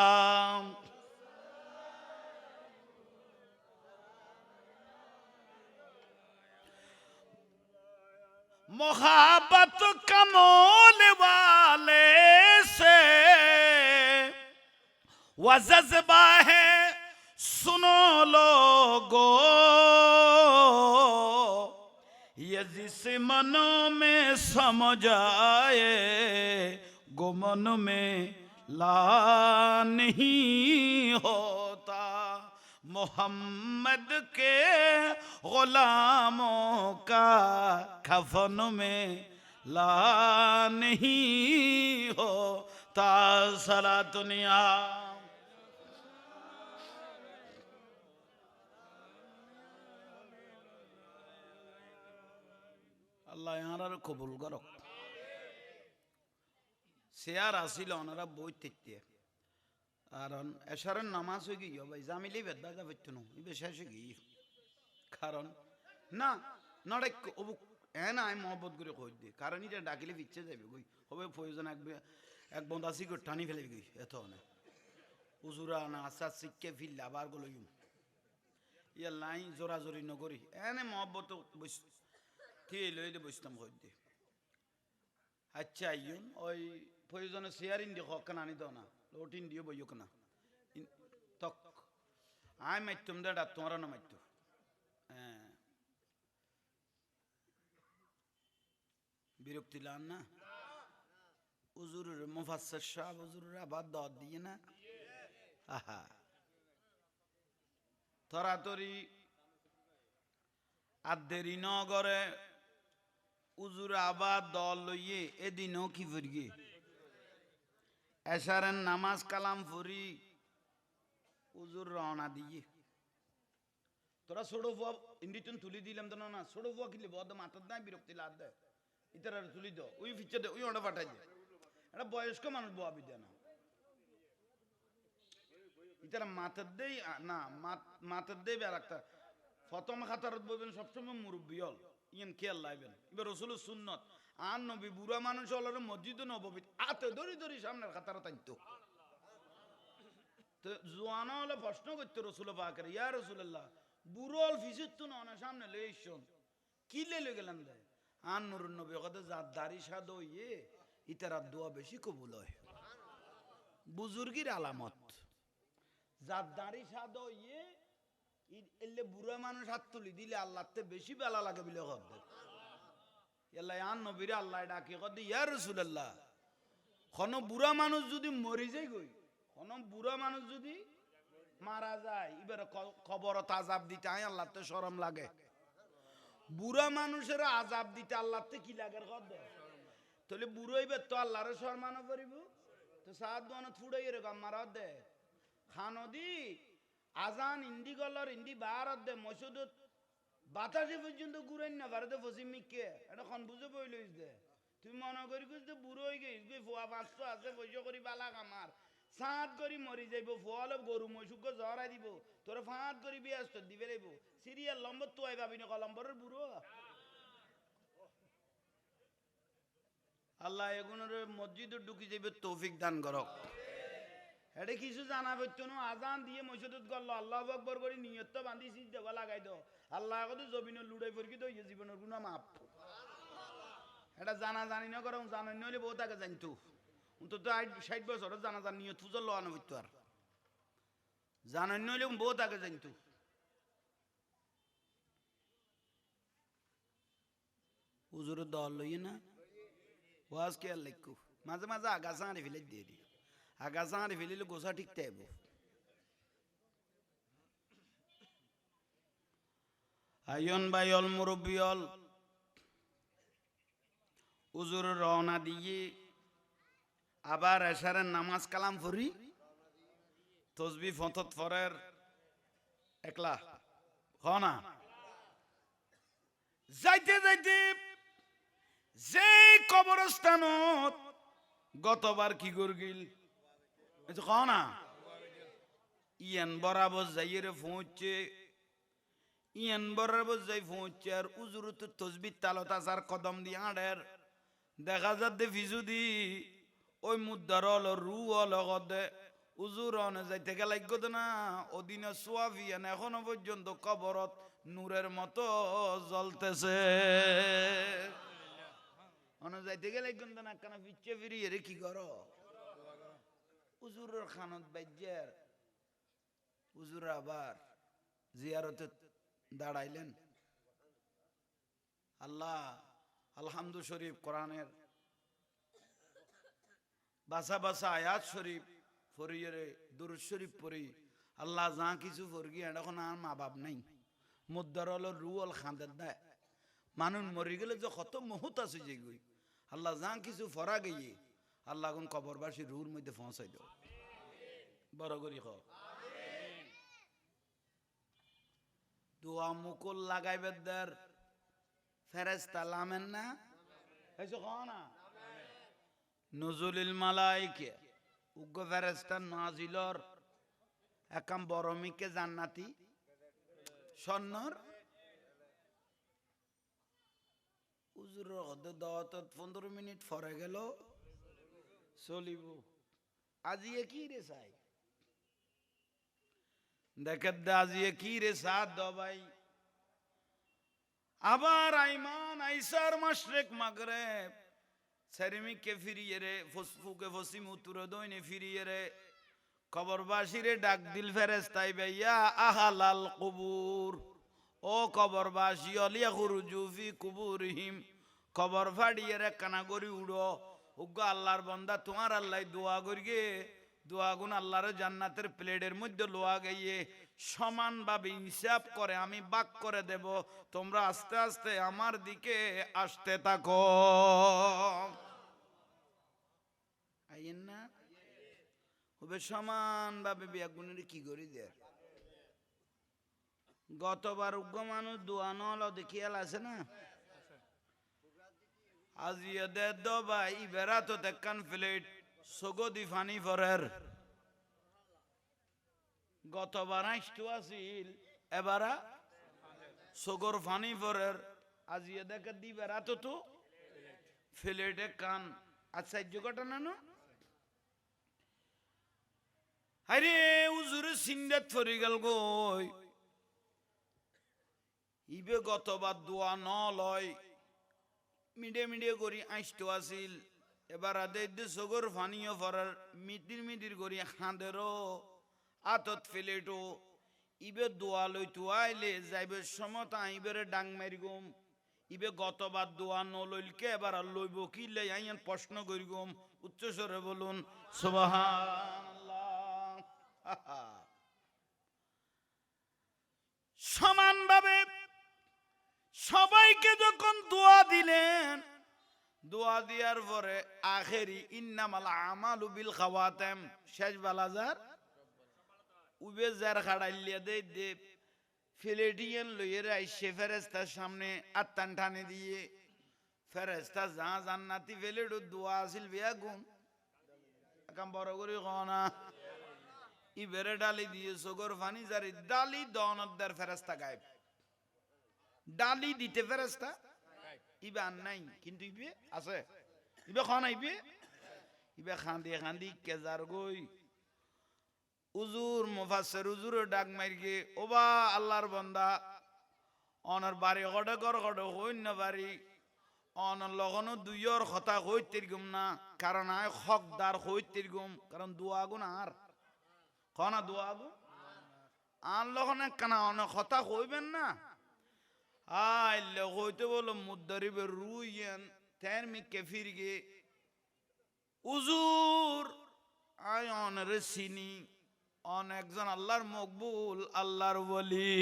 मोहब्बत कमोल वाले से वह जज्बा है सुनो लोगो ये जिस मनों में समझ आए गुमन में ला नहीं होता मोहम्मद के गुलामों का कफन में ला नहीं होता सला दुनिया আল্লাহ ইয়ার কবুল করক শেয়ার আসিল ওনারা বই থেকে কারণ এশারের নামাজ হয়ে গিয়ে ভাই জামিলি বেদা যা পাইতো না এই শেষ হয়ে গিয়ে কারণ না নড়ে অবুক না আমি মহব্বত করে কই দিই কারণ এটা ডাকিলে পিচ্ছে যাবে গই হবে প্রয়োজন এক বন্ধ আসি করে টানি ফেলে গই এত না উজুরা না আশা শিখকে ফিরলে আবার গলো ইয়া লাইন জোরাজোরি নগরী এনে মহব্বত বস লইলে বসতাম কই দিয়ে আচ্ছা আইন ওই প্রয়োজনে শেয়ারিন দিয়ে হকান আনি দাও না লোটিন দিয়ে বইক না তক আই মাইতুম দে ডাক তোমার না মাইতু হ্যাঁ বিরক্তি লান না হুজুরের মুফাসসির সাহেব হুজুরের আবার দাওয়াত দিয়ে না আহা তরাতরি আর দেরি নগরে হুজুর আবার দল লইয়ে এদিনও কি ফুরগি এশারের নামাজ কালাম ফুরি হুজুর রওনা দিয়ে তোরা ছোট ফুয়া ইন্ডিটন তুলি দিলাম তো না ছোট ফুয়া কিনলে বদ মাথার দায় বিরক্তি লাদ দেয় ইতার তুলি দাও ওই ফিচ্ছে দে ওই ওটা পাঠাই দে এটা বয়স্ক মানুষ বোয়া বিদ্যা না ইতারা মাথার দেই না মাথার দেই আর একটা প্রথম খাতারত বলবেন সবসময় মুরব্বী হল ইয়ান খেয়াল লাইবেন এবার রসুলের সুন্নত আর নবী বুড়া মানুষ হলের মসজিদ নবী আতে ধরি ধরি সামনের খাতার টানতো তো জোয়ানা হলে প্রশ্ন করতো রসুল পাকের ইয়া রসুল্লাহ বুড়ো হল ফিসির তো না সামনে লে শোন কি লে গেলেন দে আর নুর নবী কথা যার দাড়ি সাদ ইয়ে ইতারা দোয়া বেশি কবুল হয় বুজুর্গির আলামত যার দাড়ি সাদ ইয়ে এলে বুড়া মানুষ হাত তুলি দিলে আল্লাহতে বেশি বেলা লাগে বলে কদ্দে এল্লাই আন নবীরে আল্লাহ ডাকি কদ্দে ইয়া রাসূলুল্লাহ কোনো বুড়া মানুষ যদি মরি যায় গই কোনো বুড়া মানুষ যদি মারা যায় এবার কবরত আযাব দিতে আয় আল্লাহতে শরম লাগে বুড়া মানুষের আযাব দিতে আল্লাহতে কি লাগে কদ্দে তাহলে বুড়ো হইবে তো আল্লাহর সম্মান করিব তো সাত দোয়ানো থুড়াই এরকম মারা দে খানদি আজান ইন্দি গলার ইন্দি বাহার দে মসজিদত বাতাসে পর্যন্ত ঘুরাই না ভারতে ফসিম মিকে এটা খন বুঝে বই লইস দে তুই মনে করি যে বুড়ো হয়ে গেছিস গই ফোয়া 500 আছে পয়সা করি বালা কামার সাত করি মরি যাইব ফোয়াল গরু মশুক জড়াই দিব তোর ফাঁত করি বিয়াস্ত দিবে লাইব সিরিয়াল লম্বর তো আই ভাবি না কলম্বরের বুড়ো আল্লাহ এগুলোর মসজিদে ঢুকি যাইবে তৌফিক দান করক এটা কিছু জানা পড়তো না আজান দিয়ে মসজিদত গেল আল্লাহু আকবার করে নিয়ত বান্ধি সিজ দেবা লাগাই দাও আল্লাহ কত জমিন লুড়াই পড়কি তো জীবনের গুনাহ মাপ এটা জানা জানি না করম জানেন নইলে বহুত আগে জানতো অন্তত 60 বছর জানা জান নিয়ত পূজা লওয়ানো হইতো আর জানেন নইলে বহুত আগে জানতো হুজুরের দল লইয়ে না ওয়াজ কে লিখু মাঝে মাঝে আগাছা আনি ফেলে দিয়ে দি আগাছা আনি ফেলিলে গোসা ঠিক তাইব আয়ন বাইল মুরব্বিয়ল হুজুর রওনা দিয়ে আবার এশারের নামাজ কালাম পড়ি তসবিহ ফতত ফরের একলা হনা যাইতে যাইতে যে কবরস্থানত গতবার কি করগিল না ইয়ান বরাবর যাইয়ে পৌঁছে ইয়ান বরাবর যাই পৌঁছে আর উজুর তো তসবির তালত আসার কদম দিয়ে আড়ের দেখা যাতে ফিজু দি ওই মুদ্দার হল রু হল গদে উজুর অনে যাইতে গেলে না ওদিনে সোয়াফিয়ান এখনো পর্যন্ত কবরত নূরের মতো জ্বলতেছে অনে যাইতে গেলে না কেন পিচ্ছে ফিরিয়ে রে কি করো হুজুরের খানত বাইজ্জার হুজুর আবার জিয়ারতে দাঁড়াইলেন আল্লাহ আলহামদু শরীফ কোরআনের বাসা বাসা আয়াত শরীফ পড়িয়ে দুরূদ শরীফ পড়ি আল্লাহ যা কিছু পড়গি এখন আর মা বাপ নাই মুদ্দার হল রুল খাঁদের দেয় মানুষ মরি গেলে যে কত মুহূর্ত আছে যে গই আল্লাহ যা কিছু ফরা গিয়ে আল্লাহ এখন কবরবাসী রুর মধ্যে পৌঁছাই দাও বড় করি খ দোয়া মুকুল লাগাইবে দের ফেরেশতা লামেন না এসো না নজুলিল মালাইকে উগ্র ফেরেশতা নাজিলর একাম বরমিকে জান্নাতি সন্নর হুজুরের হদে দাওয়াতত 15 মিনিট পরে গেল চলিব আজিয়ে কি রে চাই দেখে আজিয়ে কি রে সাদ দ ভাই আবার আইমান আইসার মাশরিক মাগরিব সেরিমিকে ফিরিয়ে রে ফুকে ফসিম উত্তর দইনে ফিরিয়ে রে কবরবাসীরে ডাক দিল ফেরেস্তাই ভাইয়া আহালাল কুবুর ও কবরবাসী অলিয়া খুরুজু ফি কুবুরহিম কবর ফাড়িয়ে রে কানা করি উড়ো উগ্গা আল্লাহর বন্দা তোমার আল্লাহ দোয়া করিয়ে দোয়া গুণ আল্লাহর জান্নাতের প্লেটের মধ্যে লোয়া গিয়ে সমানভাবে ইনসাফ করে আমি বাক করে দেব তোমরা আস্তে আস্তে আমার দিকে আসতে থাকো আইয়েন না হবে সমানভাবে বিয়াগুণের কি করি দে গতবার উগ্র মানুষ দোয়া নল দেখিয়াল আছে না আজিয়ে দে দবাই বেড়া তো দেখান প্লেট সগদি ফানি ফরের গতবার আসতো আছিল এবারা সগর ফানি ফরের আজিয়ে দেখে দি বেড়া তো ফ্লেটে কান আশ্চর্য ঘটনা না আরে উজুর সিন্দাত ফরি গেল গই ইবে গতবার দোয়া ন লয় মিডে মিডে করি আইসতো আছিল এবার আদে সগর ফানিও ফরার মিটির করি হাঁদেরও আতত ফেলেটো ইবে দোয়া লই তুয়াইলে যাইবে সমতা ইবেরে ডাং মারি গম ইবে গতবার দোয়া নলইলকে এবার লইব কি লে আইন প্রশ্ন করি গম উচ্চস্বরে বলুন সুবহানাল্লাহ সমানভাবে সবাইকে যখন দোয়া দিলেন দোয়া দিয়ার পরে আখেরি ইন্নামাল আমালু বিল খাওয়াতেম শেষ বালাজার উবে যার খাড়াইলিয়া দে ফিলেটিয়ান লইয়ের আইসে ফেরেস্তার সামনে আত্মান টানে দিয়ে ফেরেস্তা যা জান্নাতি ফেলেটো দোয়া আসিল বিয়া গুণ একাম বড় করে কনা ইবেরে ডালি দিয়ে সগর ফানি জারি ডালি দনদের ফেরেস্তা গায়েব ডালি দিতে ফেরেস্তা ইবে আর নাই কিন্তু ইবে আছে ইবে খান আইবে ইবে খান্দি কেজার গই উজুর মুফাসসির উজুর ডাক মাইরগে ওবা আল্লাহর বান্দা অনর বাড়ি গড়ে হইন না বাড়ি অনর লগনো দুইয়র কথা হইতের গুম না কারণ আয় হকদার হইতের গুম কারণ দোয়া গুণ আর কনা দোয়া গুণ আর লগনে কানা অনেক কথা হইবেন না আইলে হইতে বলো মুদ্দারিবে রুইয়েন তেন মিকে ফিরগে উজুর আয় অনরে চিনি অনেকজন আল্লাহর মকবুল আল্লাহর ওলি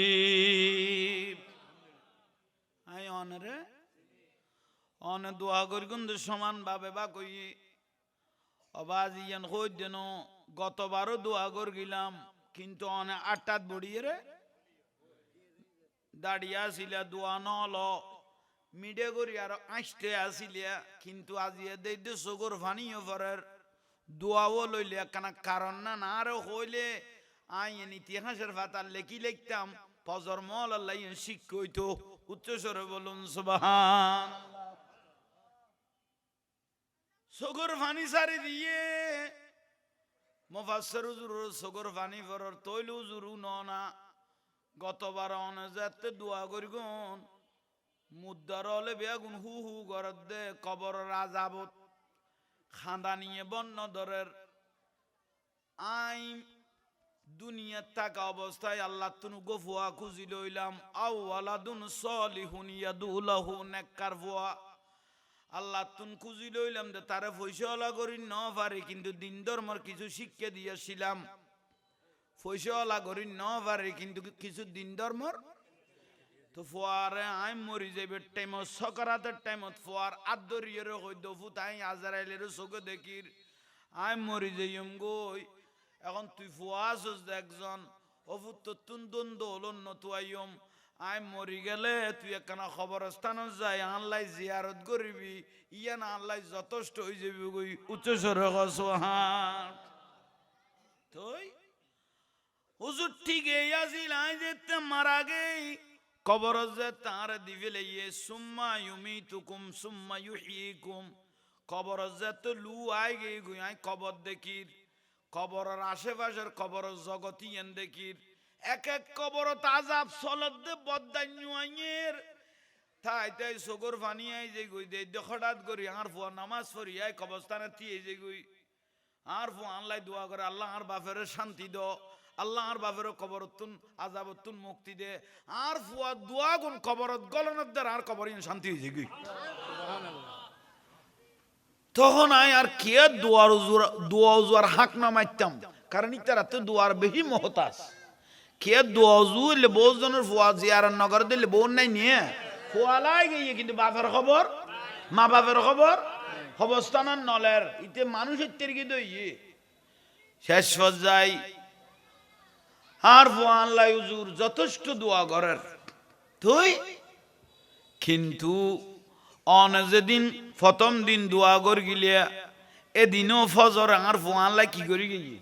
আয় অনরে অনে দোয়া করি কিন্তু সমান ভাবে বা কই অবাজ ইয়ান হই দেন গতবারও দোয়া কর গিলাম কিন্তু অনে আটটাত বড়িয়ে রে দাঁড়িয়ে আসিলা দোয়া নল মিডে করি আর আসতে আসিলিয়া কিন্তু আজিয়ে দে সগর ফানিও ফরের দোয়াও লইলে কেন কারণ না না আরো হইলে আইন ইতিহাসের ফাতার লেখি লিখতাম ফজর মল আল্লাহ শিখ হইতো উচ্চস্বরে বলুন সুবহানাল্লাহ সগর ফানি সারি দিয়ে মুফাসসির হুজুর সগর ফানি ফরর তৈল হুজুর না গতবার অনজাতে দোয়া করি গুন মুদ্দার হলে বেগুন হু হু গরদ দে কবর রাজাবত খান্দা নিয়ে বন্য দরের আইম দুনিয়ার থাকা অবস্থায় আল্লাহ তুনু গফুয়া খুঁজি লইলাম আউ আলাদুন সলিহুন ইয়াদুলাহু নেককার ফুয়া আল্লাহ তুন খুঁজি লইলাম যে তারে পয়সাওয়ালা করি ন পারে কিন্তু দিন ধর্মর কিছু শিক্ষা দিয়েছিলাম পয়সাওয়ালা করি ন পারে কিন্তু কিছু দিন ধর্মর তো ফোয়ারে আই মরি যাবে টাইমত সকারাতের টাইমত ফোয়ার আদরিয়ের হইতো ফুতাই আজরাইলের চোখে দেখির আই মরি যাইম গই এখন তুই ফুয়াছস একজন অফুত তুন দ্বন্দ্ব হল নতুয়াইম আই মরি গেলে তুই একখানা খবরস্থানত যাই আনলাই জিয়ারত করিবি ইয়া না আনলাই যথেষ্ট হয়ে যাবি গই উচ্চস্বরে সুবহান তুই হুজুর ঠিক এই আসিল আই যেতে মারা গেই কবর যে তার দিবে লইয়ে সুম্মা ইউমিতুকুম সুম্মা ইউহয়িকুম কবর যে তো লু আই গে গুই আই কবর দেখির কবরের আশেপাশের কবর জগতি এন দেখির এক এক কবর তাজাব সলদ দে বদান্যুয়ের তাই তাই সগর পানি আই যে গই দে হঠাৎ করি আর ফুয়া নামাজ পড়ি আই কবস্থানে তিয়ে যে গই আর ফুয়া আল্লাহ দোয়া করে আল্লাহ আর বাপের শান্তি দ আল্লাহ আর বাপের কবরতুন আযাবতুন মুক্তি দে আর ফুয়া দোয়া গুন কবরত গলনত দের আর কবরিন শান্তি হয়ে গই তখন আই আর কে দোয়া উজুর হাক না মারতাম কারণ ইতারা তো দোয়ার বেশি মহতাজ কে দোয়া উজু লে বহুজনের ফুয়া জিয়ারত নগর দিলে বোন নাই নিয়ে ফুয়ালাই গিয়ে কিন্তু বাপের খবর মা বাপের খবর অবস্থান নলের ইতে মানুষের তেরকি দইয়ে শেষ পর্যায়ে আর ফুয়া আল্লাহ হুজুর যথেষ্ট দোয়া করেন তুই কিন্তু অন যেদিন প্রথম দিন দোয়া করে গিলে এদিনও ফজর আর ফুয়া আল্লাহ কি করি গিয়ে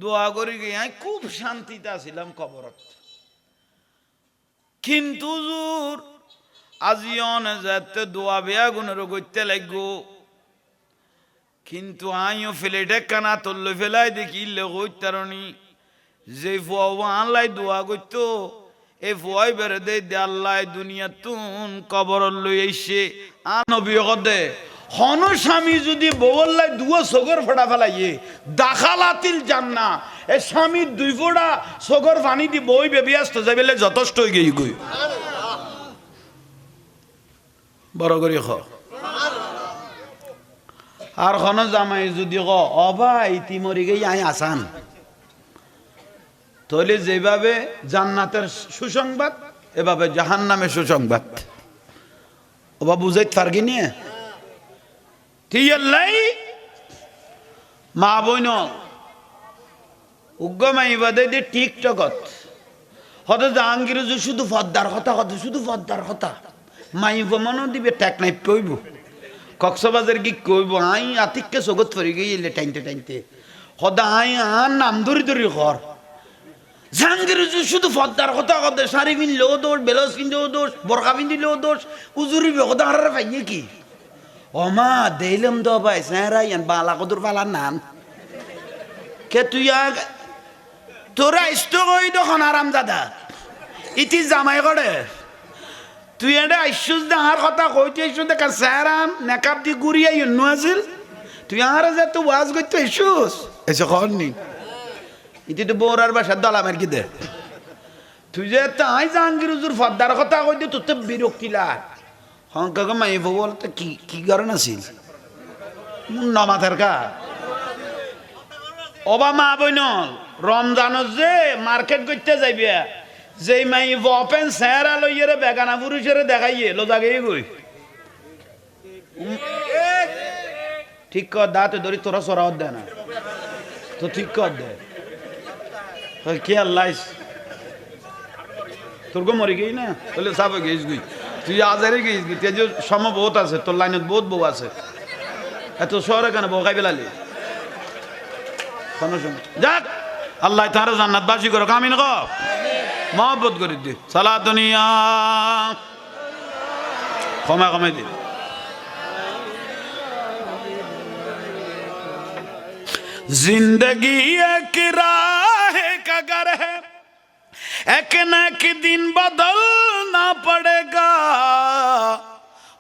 দোয়া করে গিয়ে আমি খুব শান্তিতে ছিলাম কবরত কিন্তু হুজুর আজিয়ন যাতে দোয়া বেয়া গুণের করতে লাগবো কিন্তু আইও ফেলেটে কানা তল্ল ফেলাই দেখি লেগনি যে ফুয়া আল্লাহ দোয়া করতো এই ফুয়াই বেড়ে দে আল্লাহ দুনিয়া তুন কবর লই আইসে আনবি দে হন স্বামী যদি বউল্লাই দুয়ো সগর ফোড়া ফেলাইয়ে দাখালাতিল জান্না এ স্বামীর দুই ফোড়া সগর পানি দি বই বেবিয়াস্ত যাবে যথেষ্ট হয়ে গই গই বড় করে খ আর খন জামাই যদি ক অবা ইতি মরি গই আই আসান তাহলে যেভাবে জান্নাতের সুসংবাদ এভাবে জাহান্নামের সুসংবাদ ওবা বুঝাইতে পারগি নিয়ে মা বইন উগ্রমাই বাদে দিয়ে টিকটকত হয়তো জাহাঙ্গীর শুধু পদ্মার কথা হতো শুধু পদ্মার কথা মাই মনও দিবে টেক নাই কইব কক্সবাজার কি কইব আই আতিককে জগত ফরি গিয়ে টাইনতে টাইনতে সদা আই আর নাম ধরি ধরি ঘর জাহাঙ্গীর শুধু পদ্মার কথা কত শাড়ি পিনলেও দোষ বেলজ পিনলেও দোষ বোরকা পিনলেও দোষ উজুরি বেকদা হারার পাইয়ে কি ওমা দেইলাম তো ভাই স্যারাই বালা কদুর বালার নাম কে তুই তোরা ইষ্ট কই তখন আরাম দাদা ইতি জামাই করে তুই এটা আইসুস দেখার কথা কইতে আইসুস দেখা স্যারাম নেকাপ দি গুড়িয়ে ইন্নু আছিল তুই আর যে তুই ওয়াজ করতে আইসুস এসে খবর নি ইতি তো বৌরার বাসার দলামের কি দে তুই যে তাই জাহাঙ্গীর হুজুর ফদ্দার কথা কইতে তোর তো বিরক্তি লাগ হংকং মাই বলতে কি কি কারণ আছিল নমাথের কা ওবা মা বইন রমজান যে মার্কেট করতে যাইবে যেই মাই ওপেন স্যারা লইয়ে বেগানা পুরুষের দেখাইয়ে লো জাগে গই ঠিক কর দাঁতে ধরি তোরা সরা দে না তো ঠিক কর দে কে আল্লাহ তোর গো মরে গই না তাহলে সাবে গেছ গই তুই আজারে গেছ গই তুই যে সম বহুত আছে তোর লাইনত বহুত বউ আছে এত শহরে কেন বউ খাই বেলালি শোনো শোনো যাক আল্লাহ তার জান্নাত বাসী করো কামিন ক মহব্বত করে দি সালা দুনিয়া কমে কমে দি जिंदगी एक राह का घर है एक न एक दिन बदलना पड़ेगा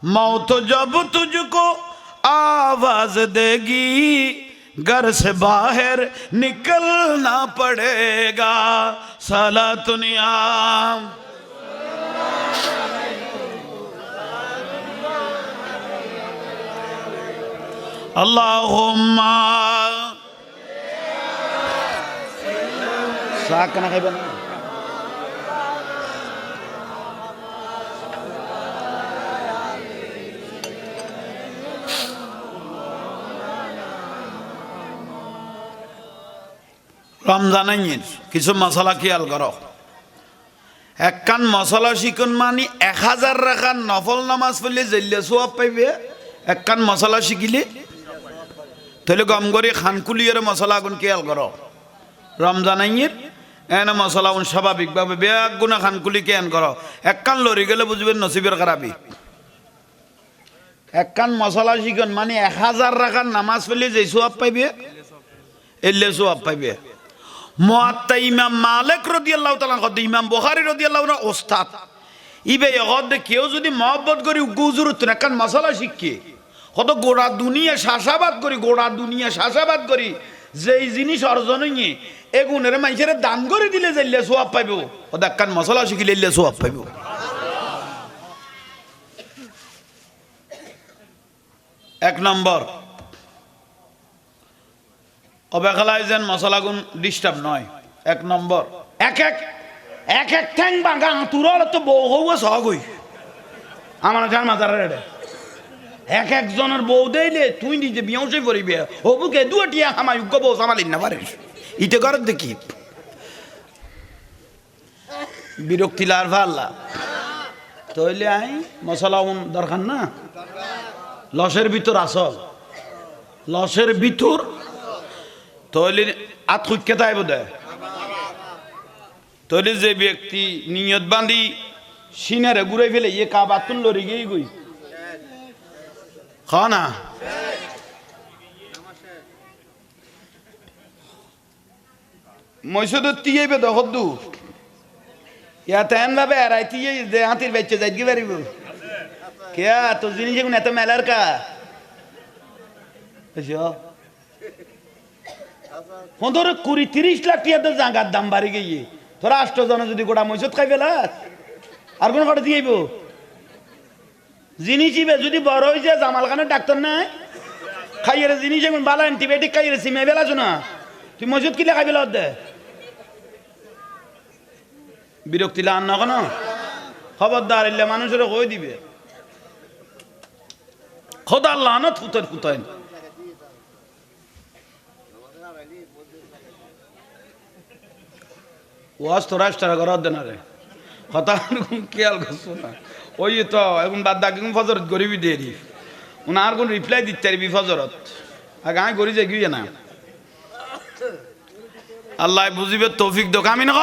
मौत जब तुझको आवाज देगी घर से बाहर निकलना पड़ेगा साला दुनिया अल्लाहुम्मा সাকনা খাইবেন রমজানের কিছু মশলা খেয়াল করো একখান মশলা শিখুন মানে 1000 রাখার নফল নামাজ পড়লে জেলে সোয়াব পাইবে একখান মশলা শিখিলে তাহলে গম করে খানকুলিয়ের মশলা আগুন খেয়াল করো রমজানের এনে মশলা স্বাভাবিকভাবে বেগ গুণা খানকুলি কেন করো একখান লড়ি গেলে বুঝবেন নসিবের খারাপি একখান মশলা শিখুন মানে 1000 রাখার নামাজ পড়লে যে সোয়াব পাইবে এলে সোয়াব পাইবে মুয়াত্তা ইমাম মালিক রাদিয়াল্লাহু তাআলা কত ইমাম বুখারী রাদিয়াল্লাহু তাআলা ওস্তাদ ইবে হদে কেউ যদি মহব্বত করি গুজরত না কারণ মশলা শিখকে কত গোড়া দুনিয়া শাসাবাদ করি গোড়া দুনিয়া শাসাবাদ করি যেই জিনিস অর্জন নিয়ে এগুনের মানুষের দান করে দিলে যাইলে সোয়াব পাইব ও দেখান মশলা শিখিলে সোয়াব পাইব। এক নম্বর অবেখালায় যেন মশলাগুন ডিস্টার্ব নয়। এক নম্বর এক এক ঠ্যাং বাঙ্গা হাতুর তো বউ হৌ সহগ হই আমার যার মাজার এক একজনের বউ দেইলে তুই নিজে বিয়সে পড়িবে হবুকে দুটিয়া আমার উগ্র বউ সামালিন না পারে ইতে কর দেখি বিরক্তি লার ভাল্লা তইলে আই মশলা দরকার না লসের ভিতর আসল লসের ভিতর তইলে আতখুকে তাই বোধ তইলে যে ব্যক্তি নিয়ত বান্ধি সিনারে ঘুরে ফেলে ইয়ে কাবাতুন লড়ি গিয়ে গই খানা মৈশুদ টিয়েবে দহদ্দু ইয়াতে এন ভাবে এরাই টিয়ে যে হাতির বেচে যাই কি পারিব কেয়া তো জিনিস এগুন এত মেলার কা তোর 20-30 লাখ টিয়া তো জাগার দাম বাড়ি গিয়ে তোরা 8 জন যদি গোটা মৈশুদ খাই ফেলাস আর কোন কটা দিয়েব জিনিস যদি বড় হয়ে যায় জামাল খানের ডাক্তার নাই খাইয়ে জিনিস এখন বালা অ্যান্টিবায়োটিক খাইয়ে সিমে বেলাছ না তুই মজুদ কিলে খাই বেলা দে বিরক্তি লান না কেন খবরদার এলে মানুষের কই দিবে খোদার লানত ফুতের ফুতায় ওয়াজ তো রাষ্ট্র ঘর দেন রে কথা খেয়াল করছো না ওই তো এখন বাদ দাগ ফজরত গরিবি দেরি উনি আর কোন রিপ্লাই দিতে পারবি ফজরত আগে আমি গড়ি যাই গিয়ে না আল্লাহ বুঝিবে তৌফিক দোক আমি না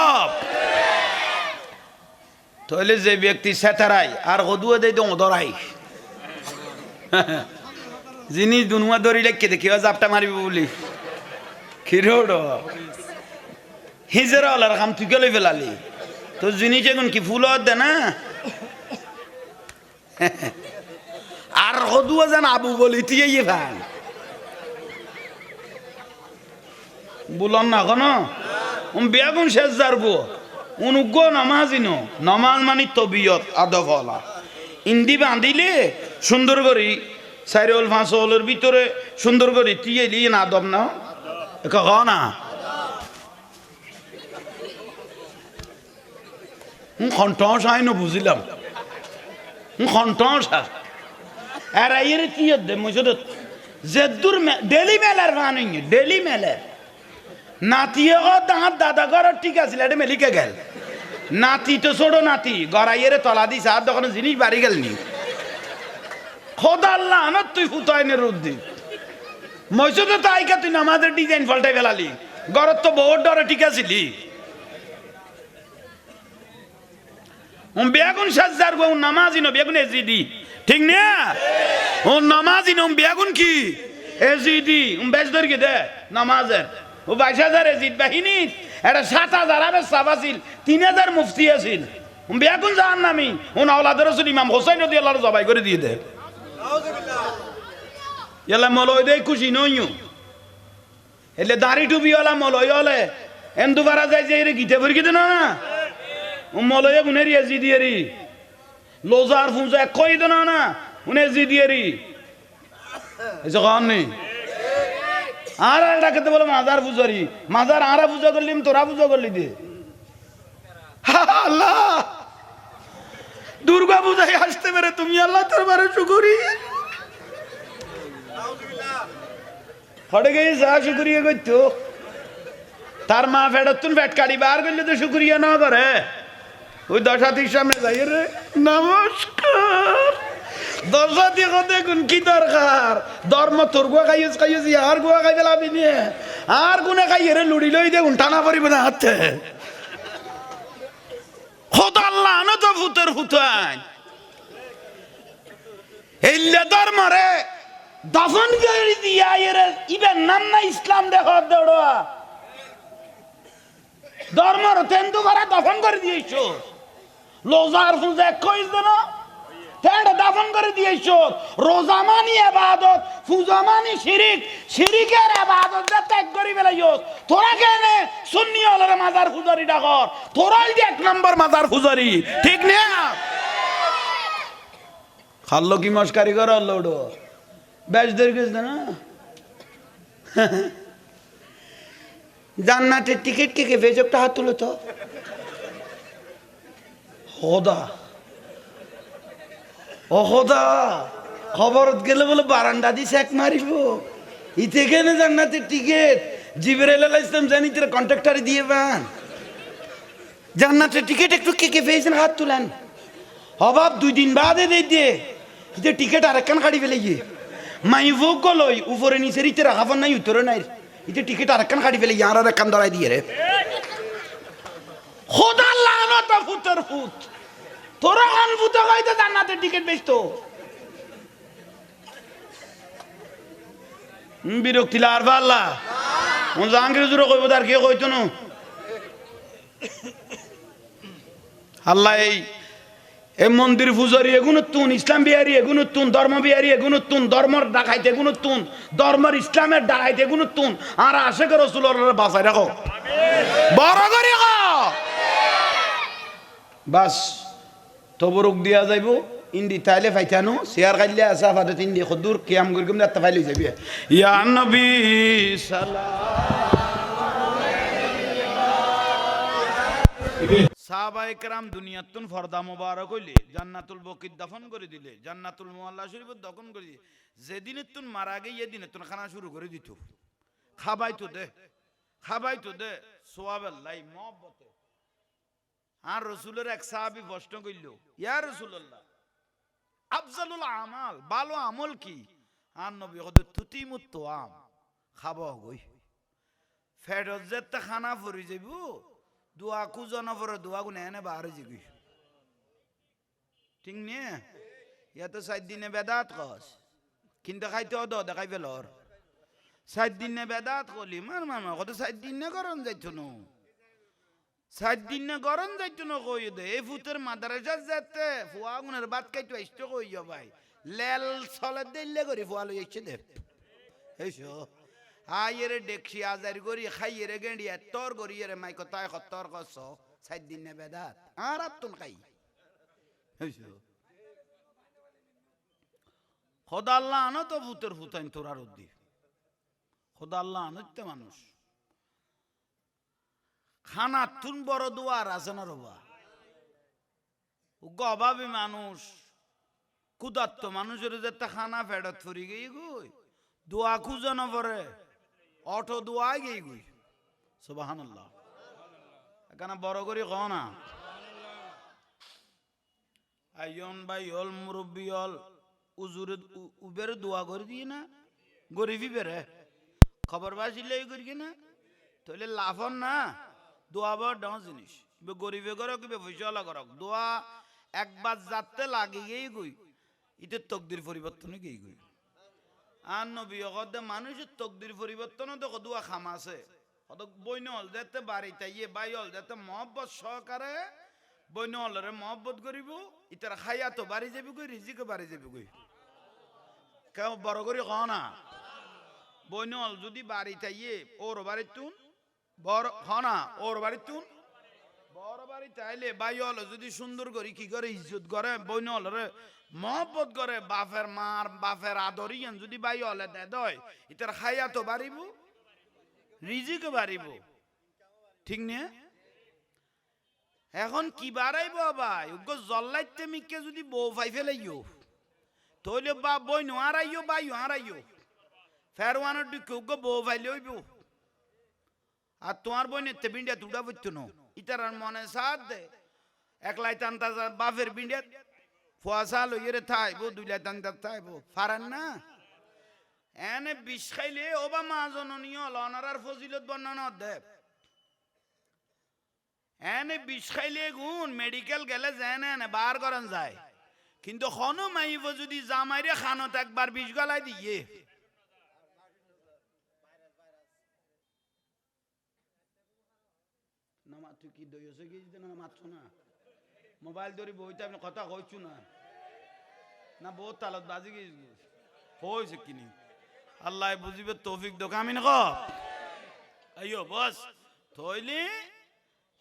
তাহলে যে ব্যক্তি সেতারাই আর হদুয়া দেয় তো ধরাই জিনিস দুনুয়া ধরি লেখকে দেখি জাপটা মারিব বলি খিরোড হিজেরা ওলার কাম তুই গেলে ফেলালি তো জিনিস এখন কি ফুল দে না আর হদুয়া যেন আবু বলি তুই ইয়ে ভাই বললাম না কোন বেগুন শেষ যারবো অনুজ্ঞ নামাজিনো নামাজ মানি তবিয়ত আদফলা ইন্দি বাঁধিলে সুন্দর করি 4-5 হলের ভিতরে সুন্দর করি তুই এলি না আদব না না খন্টস আইন বুঝিলাম খন্টস আর এর কি দে মজুদ জেদুর ডেলি মেলার বানি ডেলি মেলার নাতিয়ে দাঁত দাদা ঘর ঠিক আছিল এটা মেলিকে গেল নাতি তো ছোট নাতি গড়াইয়ের তলা দিস আর তখন জিনিস বাড়ি গেল নি খোদা আল্লাহ না তুই ফুতাইনের রুদ্দি মজুদ তাইকা তুই নামাজের ডিজাইন পাল্টাই ফেলালি গড়ত তো বহুত ডরে ঠিক আছিলি বেগুন সাজার গো নামাজি নো বেগুন এজিদি ঠিক না ও নামাজি নো বেগুন কি এজিদি বেশ ধর কে দে নামাজের ও 22,000 এজিদ বাহিনী এটা 7,000 আবে সাবাসিল 3,000 মুফতি আছিল বেগুন জান নামি ও আওলাদের রাসূল ইমাম হোসেন রাদিয়াল্লাহু জবাই করে দিয়ে দে ইয়ালা মলয় দে খুশি নইও এলে দাড়ি টুপি ওলা মলয় হলে এন্দু বারা যায় যে এর গিতে ভরি গিতে না মলয়ে গুনেরি এজিদিয়েরি লোজার ফুঁজা কই দেন না উনি এজিদিয়েরি এসে কন নেই আর ডাকতে বলে মাজার পূজারি মাজার আরা পূজা করলিম তোরা পূজা করলি দে আল্লাহ দুর্গা পূজায় আসতে পারে তুমি আল্লাহ দরবারে শুকরি হড়ে গিয়ে যা শুকরিয়া করতো তার মা ফেরতুন ফেট কাটি বার করলে তো শুকরিয়া না করে ওই 10 সামনে যাই রে নমস্কার 10 কথা কোন কি দরকার ধর্ম তোর গুয়া খাইস আর গুয়া খাই পেলাবি নিয়ে আর গুনে খাই রে লুড়ি লই দেখুন টানা পড়িবে না হাতে খোদা আল্লাহ না তো ফুতের ফুতান এল্লে ধর্ম রে দফন করে দিয়া এর ইবেন নাম না ইসলাম দেখো দৌড়া ধর্ম তেন্দু ভরা দফন করে দিয়েছো রোজার পূজা কইছ না তেড়ে দাফন করে দিয়েছ রোজা মানি ইবাদত পূজা মানি শিরিক শিরিকের ইবাদত যে ত্যাগ করি বেলাইছ তোরা কেন সুন্নি হলরে মাজার পূজারি ডাকর তোরাই যে এক নম্বর মাজার পূজারি ঠিক না খাল্লো কি মস্কারি কর লোডো বেশ দের গেছ না জান্নাতের টিকিট কে বেজকটা হাত তুলো তো খোদা ও খোদা খবরত গেলে বলে বারান্দা দি চেক মারিব ইতে কেন জান্নাতের টিকিট জিবরাইল আলাইহিস সালাম জানি তোর কন্ট্রাক্টরে দিয়ে বান জান্নাতের টিকিট একটু কে পেয়েছেন হাত তুলেন অভাব 2 দিন বাদে দেই দে ইতে টিকিট আরেকখান কাটি ফেলে গিয়ে মাই ভোগ গলই উপরে নিচে ইতে রাখাবন নাই উত্তরে নাই ইতে টিকিট আরেকখান কাটি ফেলে ইয়ার আরেকখান ধরাই দিয়ে রে খোদা লানত ফুতর ফুত তোরা খান ফুত গাইতে জান্নাতের টিকিট বেচতো বিরক্তি লার ভাল্লা ও জাহাঙ্গীর জুড়ে কইব তার কে কইতো না আল্লাহ এই মন্দির পূজারি এগুনুত্তুন ইসলাম বিহারি এগুনুত্তুন ধর্ম বিহারি এগুনুত্তুন ধর্মর ডাকাইতে এগুনুত্তুন ধর্মের ইসলামের ডাকাইতে এগুনুত্তুন আর আশেখ রাসূলুল্লাহর বাঁচাই রাখো বড় করে বাস তবরুক দিয়া যাইব ইন্দি তাইলে ফাইতানো শেয়ার কাইলে আসা ফাদে ইন্দি খদুর কিয়াম গরগম না তাফাইলে যাবি ইয়া নবী সাল্লাল্লাহু সাহাবায়ে কেরাম দুনিয়াতুন ফরদা মোবারক হইলে জান্নাতুল বকিত দাফন করে দিলে জান্নাতুল মুআল্লা শরীফ দফন করে দিলে যেদিনেতুন মারা গে এদিনেতুন খানা শুরু করে দিত খাবাইতো দে সোয়াবাল্লাহ মহব্বতে আর রাসূলের এক সাহাবী প্রশ্ন কইল ইয়া রাসূলুল্লাহ আফজালুল আমাল ভালো আমল কি আর নবী কইতে তুতিমুত তোয়াম খাবা গই ফেরত যেতে খানা পড়ি যাইব দোয়া কুজনা পরে দোয়া গুনে এনে বাহারে যাবি ঠিক নে ইয়াতে 7 দিনে বেদাত কস কিন্তু খাইতে দ দেখাই বেলর 7 দিনে বেদাত কলি মার কত 7 দিনে করন যাইতো না 7 দিনে করন যাইতো না কই দে এই ফুতের মাদ্রাসা যেতে ফুয়া গুনের বাত খাইতো আইতো কইও ভাই লেল চলে দিলে করি ফুয়া লই আইছে দে এইসো আইরে দেখছি আজার করি খাইরে গেঁড়িয়া তোর করিয়ে মাই কথায় তোর কস 7 দিনে বেদাত আর আতুন খাই এইসো খোদা আল্লাহ আনো তো ফুতের ফুতাইন তোরার উদ্দি খোদা আল্লাহ আনতে মানুষ খানা তুন বড় দুয়ার আছে না রবা অভাবী মানুষ ক্ষুধার্ত মানুষের যেতে খানা ফেরত ফুরি গিয়ে গুই দোয়া খুঁজে না পরে অটো দোয়া গিয়ে গুই সুবহানাল্লাহ এখানে বড় করে কও না আইয়ন ভাই হল মুরব্বী হল উজুরে উবের দোয়া করে দিয়ে না গরিবি বেড়ে খবর বাসিলে করি না তাহলে লাভন না দোয়া বড় ডাঙ জিনিস গরিবে করো কি পয়সা করো দোয়া একবার যাতে লাগে গিয়ে গই ইতে তকদির পরিবর্তনে গিয়ে গই আর নবী কদে মানুষের তকদির পরিবর্তনও দেখো দোয়া খামাছে কত বইন হল যাতে বাড়িতে ইয়ে বাই হল যাতে মহব্বত সহকারে বইন হলরে মহব্বত করিব ইতার খাইয়া তো বাড়ি যাবি গই রিজিকে বাড়ি যাবি গই কেউ বড় করে কও না বইন হল যদি বাড়িতে ইয়ে ওর বাড়ির তুন বড় হনা ওর বাড়ির তুন বড় বাড়ি চাইলে বাই হলো যদি সুন্দর করি কি করে ইজ্জত করে বইন হলরে মহব্বত করে বাপের মার বাপের আদরিয়ান যদি বাই হলে দেয় ইতার খাইয়া তো বাড়িব রিজিকে বাড়িব ঠিক না এখন কি বাড়াইব ভাই উগ্র জল্লাইতে মিকে যদি বউ ফাই ফেলাইও তাহলে বা বই নোয়ারাইও বাই হারাইও ফেরওয়ানোর দিকে উগ্র বউ ফাইলে হইব আর তোমার বইনের তে বিন্ডিয়া দুটা বুঝতো না ইতার মনে সাথ দে একলাই টানতা বাপের বিন্ডিয়া ফুয়াশা লইরে থাইব দুইলাই টানতা থাইব ফারান না এনে বিষ খাইলে ওবা মা জননীয় লনারার ফজিলত বর্ণনা দে এনে বিষ খাইলে গুণ মেডিকেল গেলে যায় না বার করেন যায় কিন্তু খনো মাইব যদি জামাইরে খানত একবার বিষ গলাই দিয়ে তুই কি দইছে গিয়ে না মারছো না মোবাইল ধরি বইতে আপনি কথা কইছু না না বহুত তালত বাজি গেছি হয়েছে কিনি আল্লাহ বুঝিবে তৌফিক দোক আমি না আইও বস থইলি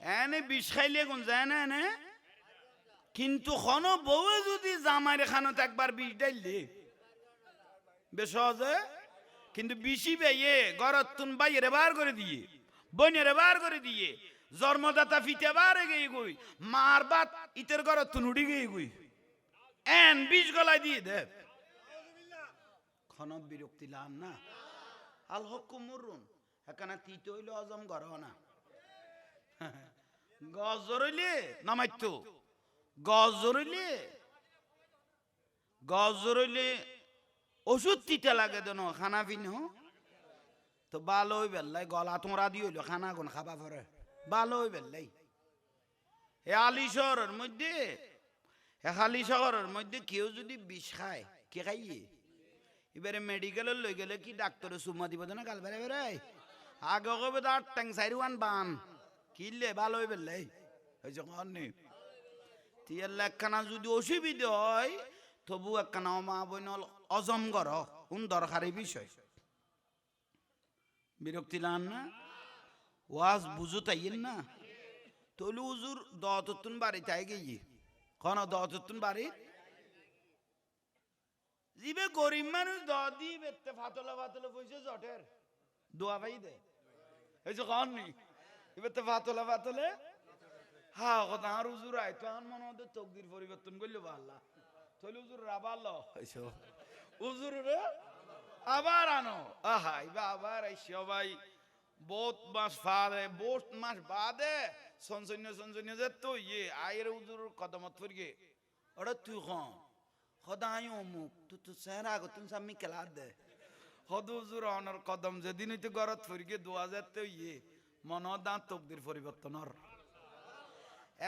এনে বিষ খাইলে কোন যায় না এনে কিন্তু খন বউ যদি জামাইরে খানত একবার বিষ ডাইলে বেশ সহজে কিন্তু বিশি বেয়ে গরত তুন বাইরে বার করে দিয়ে বইনেরে বার করে দিয়ে জন্মদাতা ফিতে বারে গই গই মার বাত ইতের গরত তুন উড়ি গই গই এন বিষ গলায় দিয়ে দে খন বিরক্তি লাম না আল হকুম মুরুন এখানে তিত হইল অজম গর না গজ জরইলে নামাইতো গজ জরইলে ওষুধ তিতে লাগে দেন খানা পিনো তো ভালো হই বেল্লাই গলা তোমরা দিয়ে হইলো খানা গুন খাবা পরে ভালো হই বেল্লাই এ আলি শহরের মধ্যে খালি শহরের মধ্যে কেউ যদি বিষ খায় কে খাইয়ে এবারে মেডিকেলে লই গেলে কি ডাক্তারে সুমা দিব না কাল বেড়ে বেড়াই আগে কবে তার ট্যাং সাইরুয়ান বান কিনলে ভালো হই বেল্লাই হয়েছে কননি তিয়ার একখানা যদি অসুবিধা হয় তবু একখানা মা বইন অজম কর কোন দরকারি বিষয় বিরক্তি লান না ওয়াজ বুঝু তাইয়েন না তলু উজুর দতুন বাড়ি তাই গিয়ে কোন দতুন বাড়ি জিবে গরিব মানুষ দি বেতে ফাতলা পয়সা জটের দোয়া ভাই দে এই যে কন নি এবারে ফাতলা হ্যাঁ কথা আর উজুর আয় তো আমার মনে হতে তকদির পরিবর্তন করলে ভাল্লা তাহলে উজুর রাবাল উজুর রে আবার আনো আহা এবার আবার এই সবাই বহুত মাস বাদে সঞ্চন্য যে তো ইয়ে আয়ের উজুর কদমত ফিরগে ওটা তুই খদাই অমুক তুই চেহারা আগত তুমি সামনে খেলা দে হদ উজুর অনর কদম যেদিন হইতে গরত ফিরগে 2000 তো ইয়ে মন দাঁত তকদির পরিবর্তনর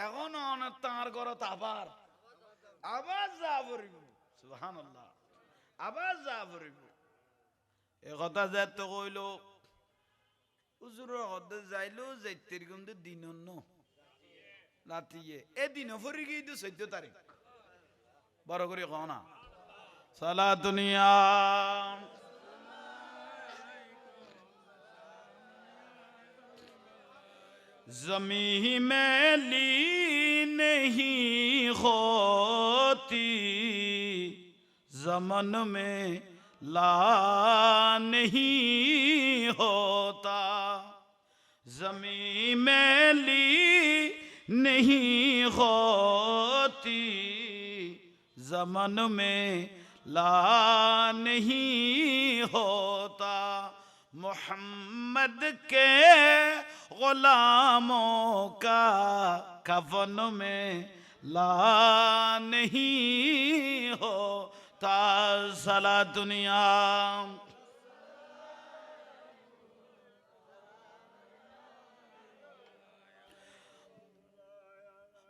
এখন অনেক তাঁর গরত আবার যা পড়িব সুবহানাল্লাহ আবার যা পড়িব এ কথা যে তো কইল উজুরের হদে যাইলো যাইতের কিন্তু দিন রাতিয়ে এদিনও ফরি গিয়ে 14 তারিখ বড় করে কও না সালাতুনিয়া ज़मीं मैली नहीं होती ज़मन में ला नहीं होता ज़मीं मैली नहीं होती ज़मन में ला नहीं होता मोहम्मद के गुलामों का कफन में ला नहीं होता सला दुनिया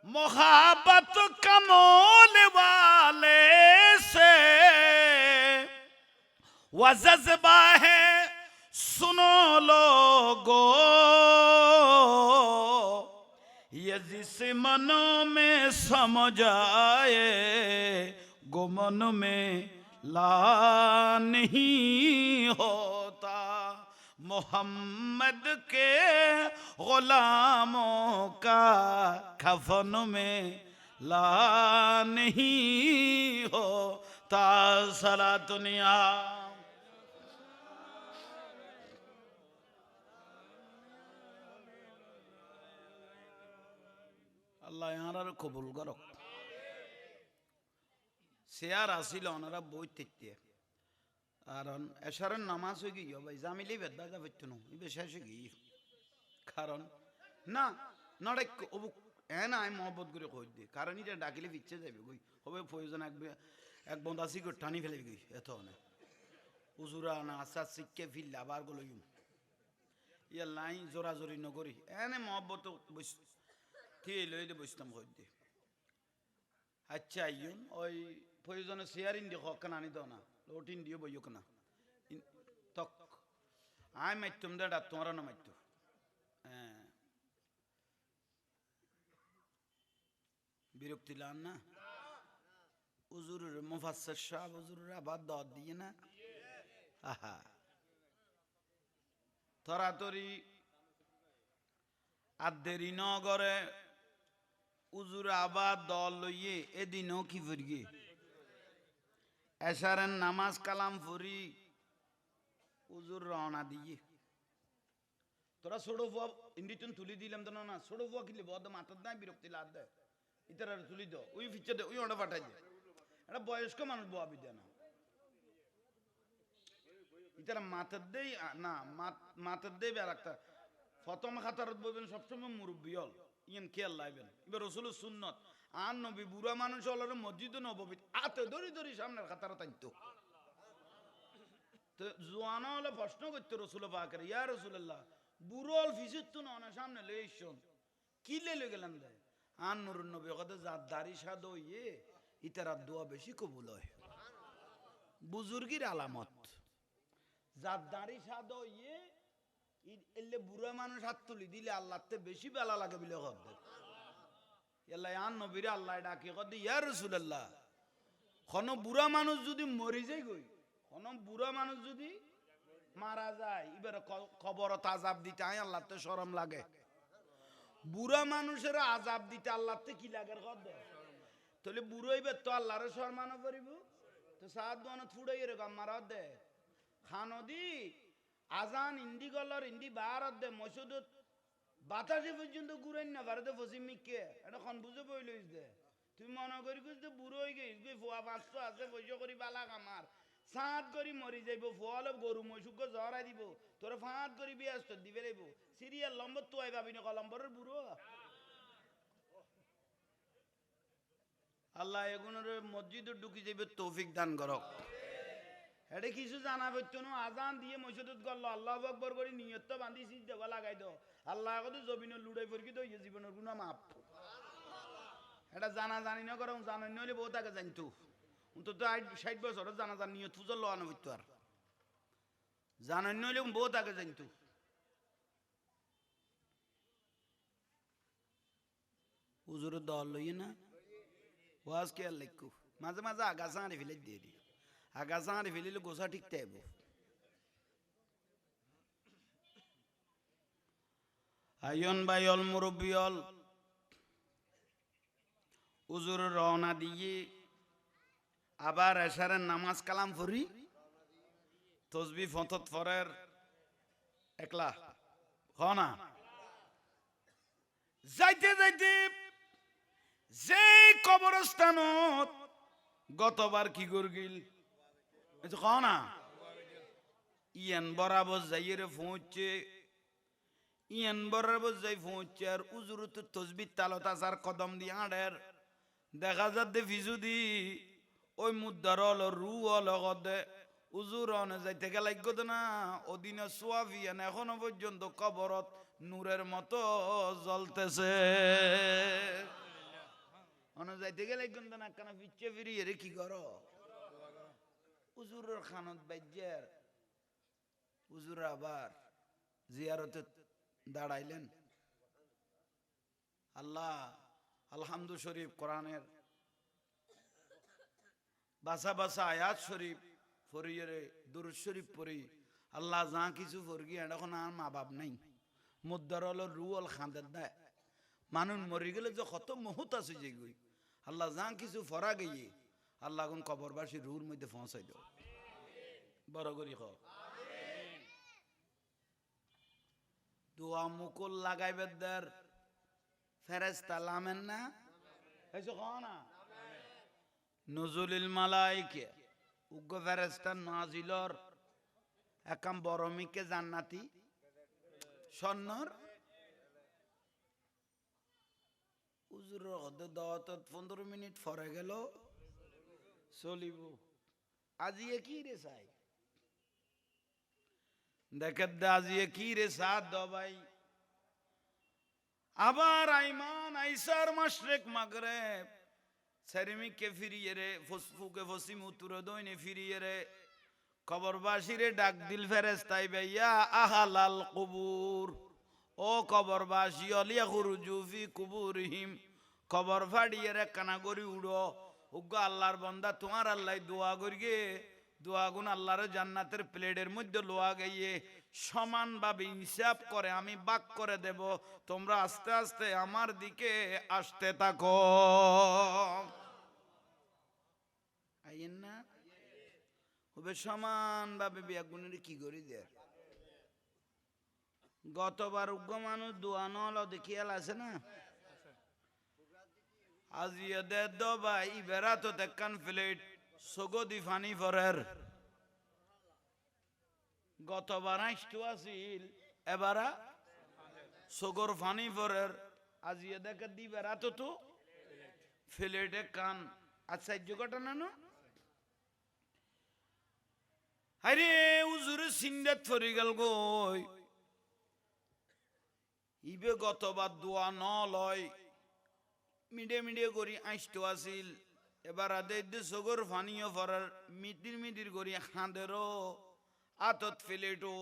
मोहब्बत कमोल वाले से वो जज्बा है सुनो लोगो ये जिस मनों में समझ आए गुमन में ला नहीं होता मोहम्मद के गुलामों का कफन में ला नहीं होता सला दुनिया আল্লাহ ইয়ার কবুল করক শেয়ার আসিল ওনারা বই দেখতে কারণ এশারের নামাজ হয়ে গিয়ে ভাই জামিলি বেদা যা পারতো না এই বেশ এসে গিয়ে কারণ না নড়ে না আমি মহব্বত করে কই দিই কারণ এটা ডাকিলে পিচ্ছে যাবে গই হবে প্রয়োজন এক বন্ধা সিগারেট টানি ফেলে গই এত না উজুরা না আশা শিখকে ফিরলে আবার গলো ইয়ার লাইন জোরাজোরি নগরী এনে মহব্বত ঠিক লই দিয়ে বসতাম কই দিয়ে আচ্ছা আইন ওই প্রয়োজনে শেয়ারিং দিয়ে হকান আনি দাও না লোটিন দিয়ে বইক না তক আই মাইতুম দা তোমরা না মাইতো বিরক্তি লান না হুজুরের মুফাসসির সাহেব হুজুরের আবার দাওয়াত দিয়ে না আহা তরাতরি আর দেরি নগরে হুজুর আবার দল লইয়ে এদিনও কি ফিরিয়ে এশারের নামাজ কালাম ফুরি হুজুর রওনা দিয়ে তোরা ছোটো ফুয়া ইন্ডিটন তুলি দিলাম তো না ছোটো ফুয়া কিনলে বদ মাথার দেয় বিরক্তি লাদ দেয় ইতারা তুলি দো ওই ফিচার দে ওই ওটা পাঠাই দে এটা বয়স্ক মানুষ বোয়া বিদ্যা না ইতারা মাথার দেই না মাথার দেই বেড়াক্তা প্রথম খাতারত বলবেন সবসময় মুরব্বী হল ইয়ান খেয়াল লাইবেন এবার রসুলের সুন্নত আর নবী বুড়া মানুষ হলের মসজিদ নবী আতে দড়ি দড়ি সামনের খাতারত আনতো তো জোয়ানা হলে প্রশ্ন করতো রসুল পাকের ইয়া রসুল্লাহ বুড়ল ফিসির তো না সামনে লই শোন কি লে গেলাম দেয় আর নুরুন নবী কথা যার দাড়ি সাদ ইয়ে ইতার দোয়া বেশি কবুল হয় বুজুর্গির আলামত যার দাড়ি সাদ ইয়ে এলে বুড়া মানুষ হাত তুলি দিলে আল্লাহতে বেশি বেলা লাগে বলে কবে আল্লাহ আর নবীরে আল্লাহ ডাকে কদে ইয়া রাসূলুল্লাহ কোন বুড়া মানুষ যদি মরি যায় গই কোন বুড়া মানুষ যদি মারা যায় এবারে কবরত আযাব দিতে আয় আল্লাহতে শরম লাগে বুড়া মানুষের আযাব দিতে আল্লাহতে কি লাগে কদে তাহলে বুড়ো হইবে তো আল্লাহর সম্মান করিব তো সাত দোয়ানো থুড়াই এরকম মারা দে খানদি আজান ইন্দি গলর ইন্দি বারত দে মসজিদত বাতাসে পর্যন্ত ঘুরেন না ভারতে ফসিম মিকে এটা খন বুঝে বই লইস দে তুই মনে করি যে বুড়ো হয়ে গেছিস গই ফুয়া 500 আছে পয়সা করি বালা কামার সাত করি মরি যাইব ফুয়াল গরু মশুক জড়াই দিব তোর ফাঁত করি বিয়াস্ত দিবে লাইব সিরিয়াল লম্বর তো আই ভাবি না কলম্বরের বুড়ো আল্লাহ এগুলোর মসজিদে ঢুকি যাইবে তৌফিক দান করক এটা কিছু জানা পড়তো না আজান দিয়ে মসজিদত গেল আল্লাহু আকবার করে নিয়ত বান্ধি সিজ দেওয়া লাগাই দাও আল্লাহ কত জমিনে লুড়াই পড়কি তো জীবনের গুণা মাপ এটা জানা জানি না করো জানি নইলে বহুত আগে জানতো অন্তত 60 বছর জানা জানি নিয়ত পুজো লোয়ানো পড়তো আর জানি নইলে বহুত আগে জানতো হুজুরের দল লইয়ে না ওয়াজ কে লিখু মাঝে মাঝে আগাছা আনি ফেলে দিয়ে দিই আগাছা আনি ফেলিলে গোসা ঠিক থাকবো আইন বাইল মুরব্বিয়ল হুজুর রওনা দিয়ে আবার এশারের নামাজ কালাম পড়ি তসবি ফতত ফরের একলা হনা যাইতে যাইতে যে কবরস্থানত গতবার কি গরগিল না ইয়ান বরাবর যাইয়ে পৌঁছে ইয়ান বরাবর যাই পৌঁছে আর উজুর তো তসবির তালত আসার কদম দিয়ে আড়ের দেখা যাতে ফিজু দি ওই মুদ্রার হলো রু হলো গদে উজুর অনে যাইতে গেলে না ওদিনে সোয়াফিয়ান এখনো পর্যন্ত কবরত নূরের মতো জ্বলতেছে অনে যাইতে গেলে না কেন পিচ্ছে ফিরিয়ে রে কি করো হুজুরের খানত বাইজ্জার হুজুর আবার জিয়ারতে দাঁড়াইলেন আল্লাহ আলহামদু শরীফ কোরআনের বাসা বাসা আয়াত শরীফ ফরিয়ে দুরূদ শরীফ পড়ি আল্লাহ যা কিছু ফরগি এখন আর মা বাপ নাই মুদ্দার হলো রুয়াল খাঁদের দেয় মানুষ মরি গেলে যে কত মুহূর্ত আছে যেগুই আল্লাহ যা কিছু ফরা গিয়ে আল্লাহ এখন কবরবাসী রুর মধ্যে পৌঁছাই দাও বড় করি খ দোয়া মুকুল লাগাইবে দের ফেরেশতা লামেন না এসো না নজুলিল মালাইকে উগ্র ফেরেশতা নাজিলর একাম বরমিকে জান্নাতি সন্নর হুজুর দাওয়াত 15 মিনিট পরে গেল চলিব আজিয়ে কি রে চাই দেখে আজিয়ে কি রে সাদ দ ভাই আবার আইমান আইসার মাশরিক মাগরিব সেরিমিকে ফিরিয়ে রে ফুসফুকে ফসিম উত্তর দইনে ফিরিয়ে রে কবরবাসীরে ডাক দিল ফেরেশতাই ভাইয়া আহালাল কুবুর ও কবরবাসী আলিয়া খুরুজু ফি কুবুরহিম কবর ফাড়িয়ে রে কানা করি উড়ো উগ্র আল্লাহর বন্দা তোমার আল্লাহ দোয়া করিয়ে দোয়া গুণ আল্লাহর জান্নাতের প্লেটের মধ্যে লোয়া গাইয়ে সমানভাবে হিসাব করে আমি বাক করে দেব, তোমরা আস্তে আস্তে আমার দিকে আসতে থাকো। আইয়েন না হবে সমানভাবে বিয়াগুণের কি করি দেয়। গতবার উগ্র মানুষ দোয়া নল দেখিয়াল আছে না, আজিয়ে দে দবা ইবেরা তো দেখান প্লেট সগদি ফানি ফরের। গতবার আইসটু আছিল এবারা সগর ফানি ফরের, আজিয়ে দেখে দিবেরা তো তো প্লেটে কান আশ্চর্য ঘটনা না। আরে উজুরে সিন্দাত ফরি গেল গই ইবে গতবার দোয়া ন লয় মিডে মিডে করি আইসটো আছিল, এবার আদে সগর ফানিও ফরার মিদির মিদির করি হাঁদেরও আতত ফেলেটো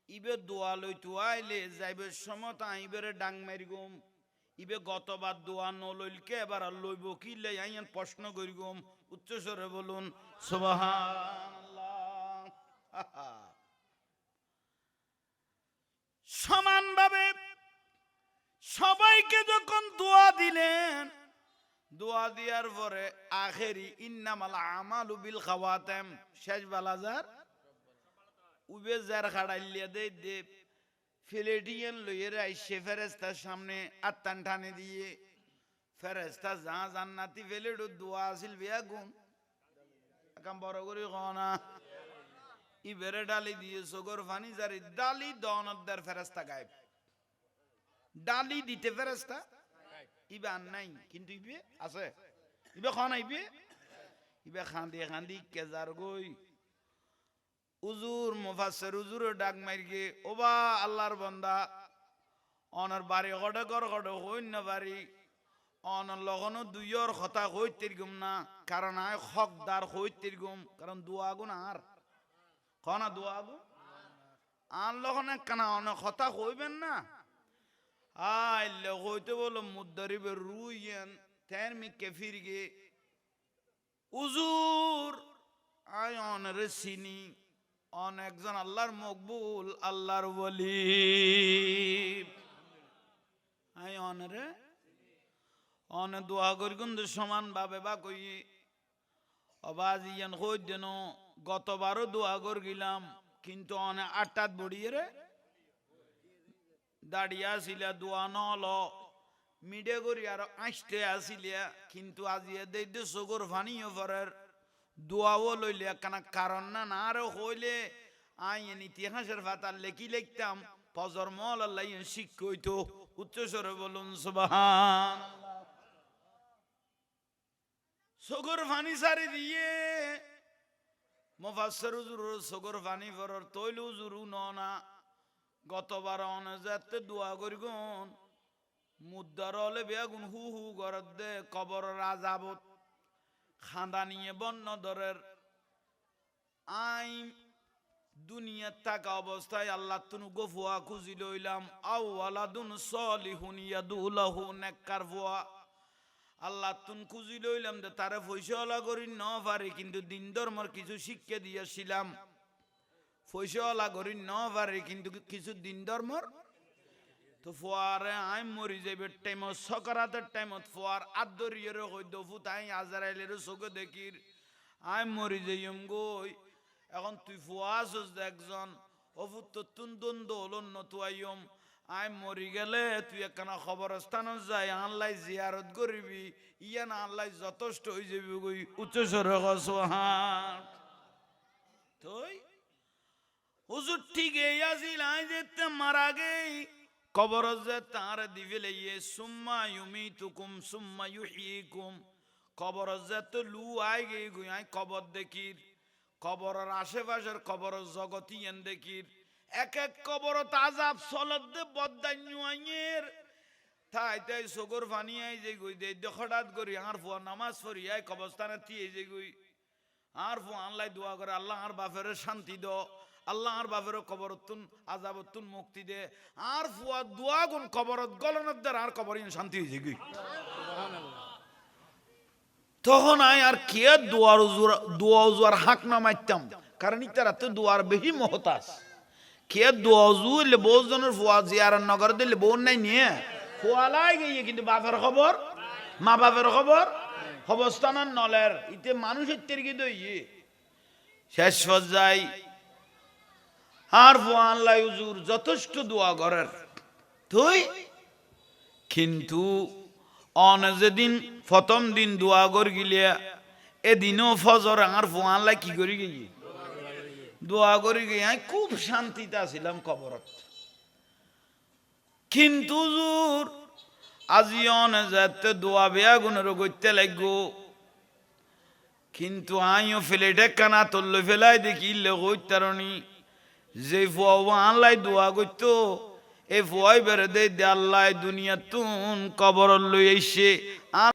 ইবে দোয়া লই তুয়াইলে যাইবে সমতা ইবেরে ডাং মারি গুম। ইবে গতবার দোয়া নলইলকে এবার লইব কি লাই আইন প্রশ্ন করি গুম। উচ্চস্বরে বলুন সুবহানাল্লাহ। সমানভাবে সবাইকে যখন দোয়া দিলেন, দোয়া দিয়ার পরে আখেরি ইন্নামাল আমালু বিল খাওয়াতেম শেষ বালাজার উবে যার খাড়াইলিয়া দে দে ফিলেটিয়ান লইয়ের আইসে ফেরেস্তার সামনে আত্মান টানে দিয়ে ফেরেস্তা যা জান্নাতি ফেলেটো দোয়া আছিল বিয়া গুণ একাম বড় করে কনা ইবেরে ডালি দিয়ে সগর ফানি জারি ডালি দনদার ফেরেস্তা গায়েব। ডালি দিতে ফেরেস্তা ইবে আর নাই, কিন্তু ইবে আছে, ইবে খান আইবে ইবে খান্দি খান্দি কেজার গই উজুর মুফাসসির উজুর ডাক মাইরকে ওবা আল্লাহর বান্দা অনর বাড়ি গড়ে গড় গড়ে হইন না বাড়ি অনর লগনো দুইয়র কথা হইতে গুম না, কারণ আয় হকদার হইতে গুম, কারণ দোয়া গুণ আর কনা দোয়া গুণ আর লগনে কানা অনেক কথা হইবেন না। আইলে হইতে বলো মুদারিবে রুইয়েন তের মিকে ফিরগে উজুর আয় অনরে চিনি অন একজন আল্লাহর মকবুল আল্লাহর ওলি আয় অনরে অনে দোয়া করি কিন্তু সমান ভাবে বা কই অবাজ ইয়ান হই দেন গতবারও দোয়া কর গেলাম, কিন্তু অনে আটটাত বড়িয়ে রে দাঁড়িয়ে আসিলা দোয়া নল মিডে করি আর আসতে আসিলিয়া, কিন্তু আজিয়ে দে সগর ফানিও ফরের দোয়াও লইলে কেন কারণ না না আরো হইলে আইন ইতিহাসের ফাতার লেখি লিখতাম ফজর মল আল্লাহ শিক্ষ হইতো। উচ্চস্বরে বলুন সুবহানাল্লাহ। সগর ফানি সারি দিয়ে মুফাসসির হুজুর সগর ফানি ফরর তৈল হুজুর না গতবার অনজাতে দোয়া করি গুন মুদ্দার হলে বেগুন হু হু গরদ দে কবর রাজাবত খান্দা নিয়ে বন্য দরের আই দুনিয়ার থাকা অবস্থায় আল্লাহ তুনু গফুয়া খুঁজি লইলাম আউ আলাদুন সলিহুন ইয়াদুলাহু নেককার ফুয়া আল্লাহ তুন খুঁজি লইলাম যে তারে পয়সাওয়ালা করি ন পারি, কিন্তু দিন ধর্মর কিছু শিক্ষা দিয়েছিলাম পয়সাওয়ালা করি ন পারি, কিন্তু কিছু দিন ধর্মর তো ফুয়ারে আই মরি যাইবে টাইমত সকারাতের টাইমত ফুয়ার আদরিয়ের হইদ ফুতাই আজরাইলের চোখে দেখির আই মরি যাইম গই। এখন তুই ফুয়া আসস একজন অফুত তুন দুন দোলন নতুয়াইম আই মরি গেলে তুই একখানা খবরস্থান যাই আল্লাহ জিয়ারত করিবি ইয়ান আল্লাহ যথেষ্ট হয়ে যাবি গই। উচ্চস্বরে সুবহান। তুই হুজুর ঠিক এই আসিল আই যেতে মারা গেই কবর যে তার দিবে লইয়ে সুম্মা ইউমিতুকুম সুম্মা ইউহয়িকুম কবর যে তো লু আই গে গুই আই কবর দেখির কবরের আশেপাশের কবর জগতি এন দেখির এক এক কবর তাজাব সলদ দে বদান্যু আইয়ের তাই তাই সগর ফানি আই যে গুই দে হঠাৎ করি আর ফুয়া নামাজ পড়ি আই কবরস্থানে তি এই যে গুই আর ফু আল্লাহ দোয়া করে আল্লাহ আর বাপের শান্তি দ আল্লাহ আর বাপেরও কবরতুন আযাবতুন মুক্তি দে আর ফুয়া দোয়া গুন কবরত গলনের দ্বার আর কবরিন শান্তি হয়ে যাবে তখন আয় আর কে দোয়া উজুর হাক না মারতাম কারণ ইতারা তো দোয়ার বেশি মহতাজ কে দোয়া উজুলে বহুজনের ফুয়া জিয়ারার নগর দিলে বোন নাই নিয়ে ফুয়ালাই গিয়ে কিন্তু বাপের খবর মা বাপের খবর অবস্থানার নলের ইতে মানুষের তেরকি দইয়ে শেষ পর্যায়ে আর ফুয়া আল্লাহ হুজুর যথেষ্ট দোয়া করের তুই কিন্তু অন যেদিন প্রথম দিন দোয়া কর গিলিয়া এদিনও ফজর আর ফুয়া আল্লাহ কি করি গিয়ে দোয়া করি গিয়ে খুব শান্তিতে ছিলাম কবরত কিন্তু হুজুর আজি অনে যাতে দোয়া বেয়া গুণের করতে লাগবো কিন্তু আইও ফেলেটে কানা তল্লে ফেলাই দেখি লেগনি যে ফুয়া আল্লাহ দোয়া করতো এ ফুয়াই বেড়ে দে আল্লাহ দুনিয়া তুন কবর লই এসে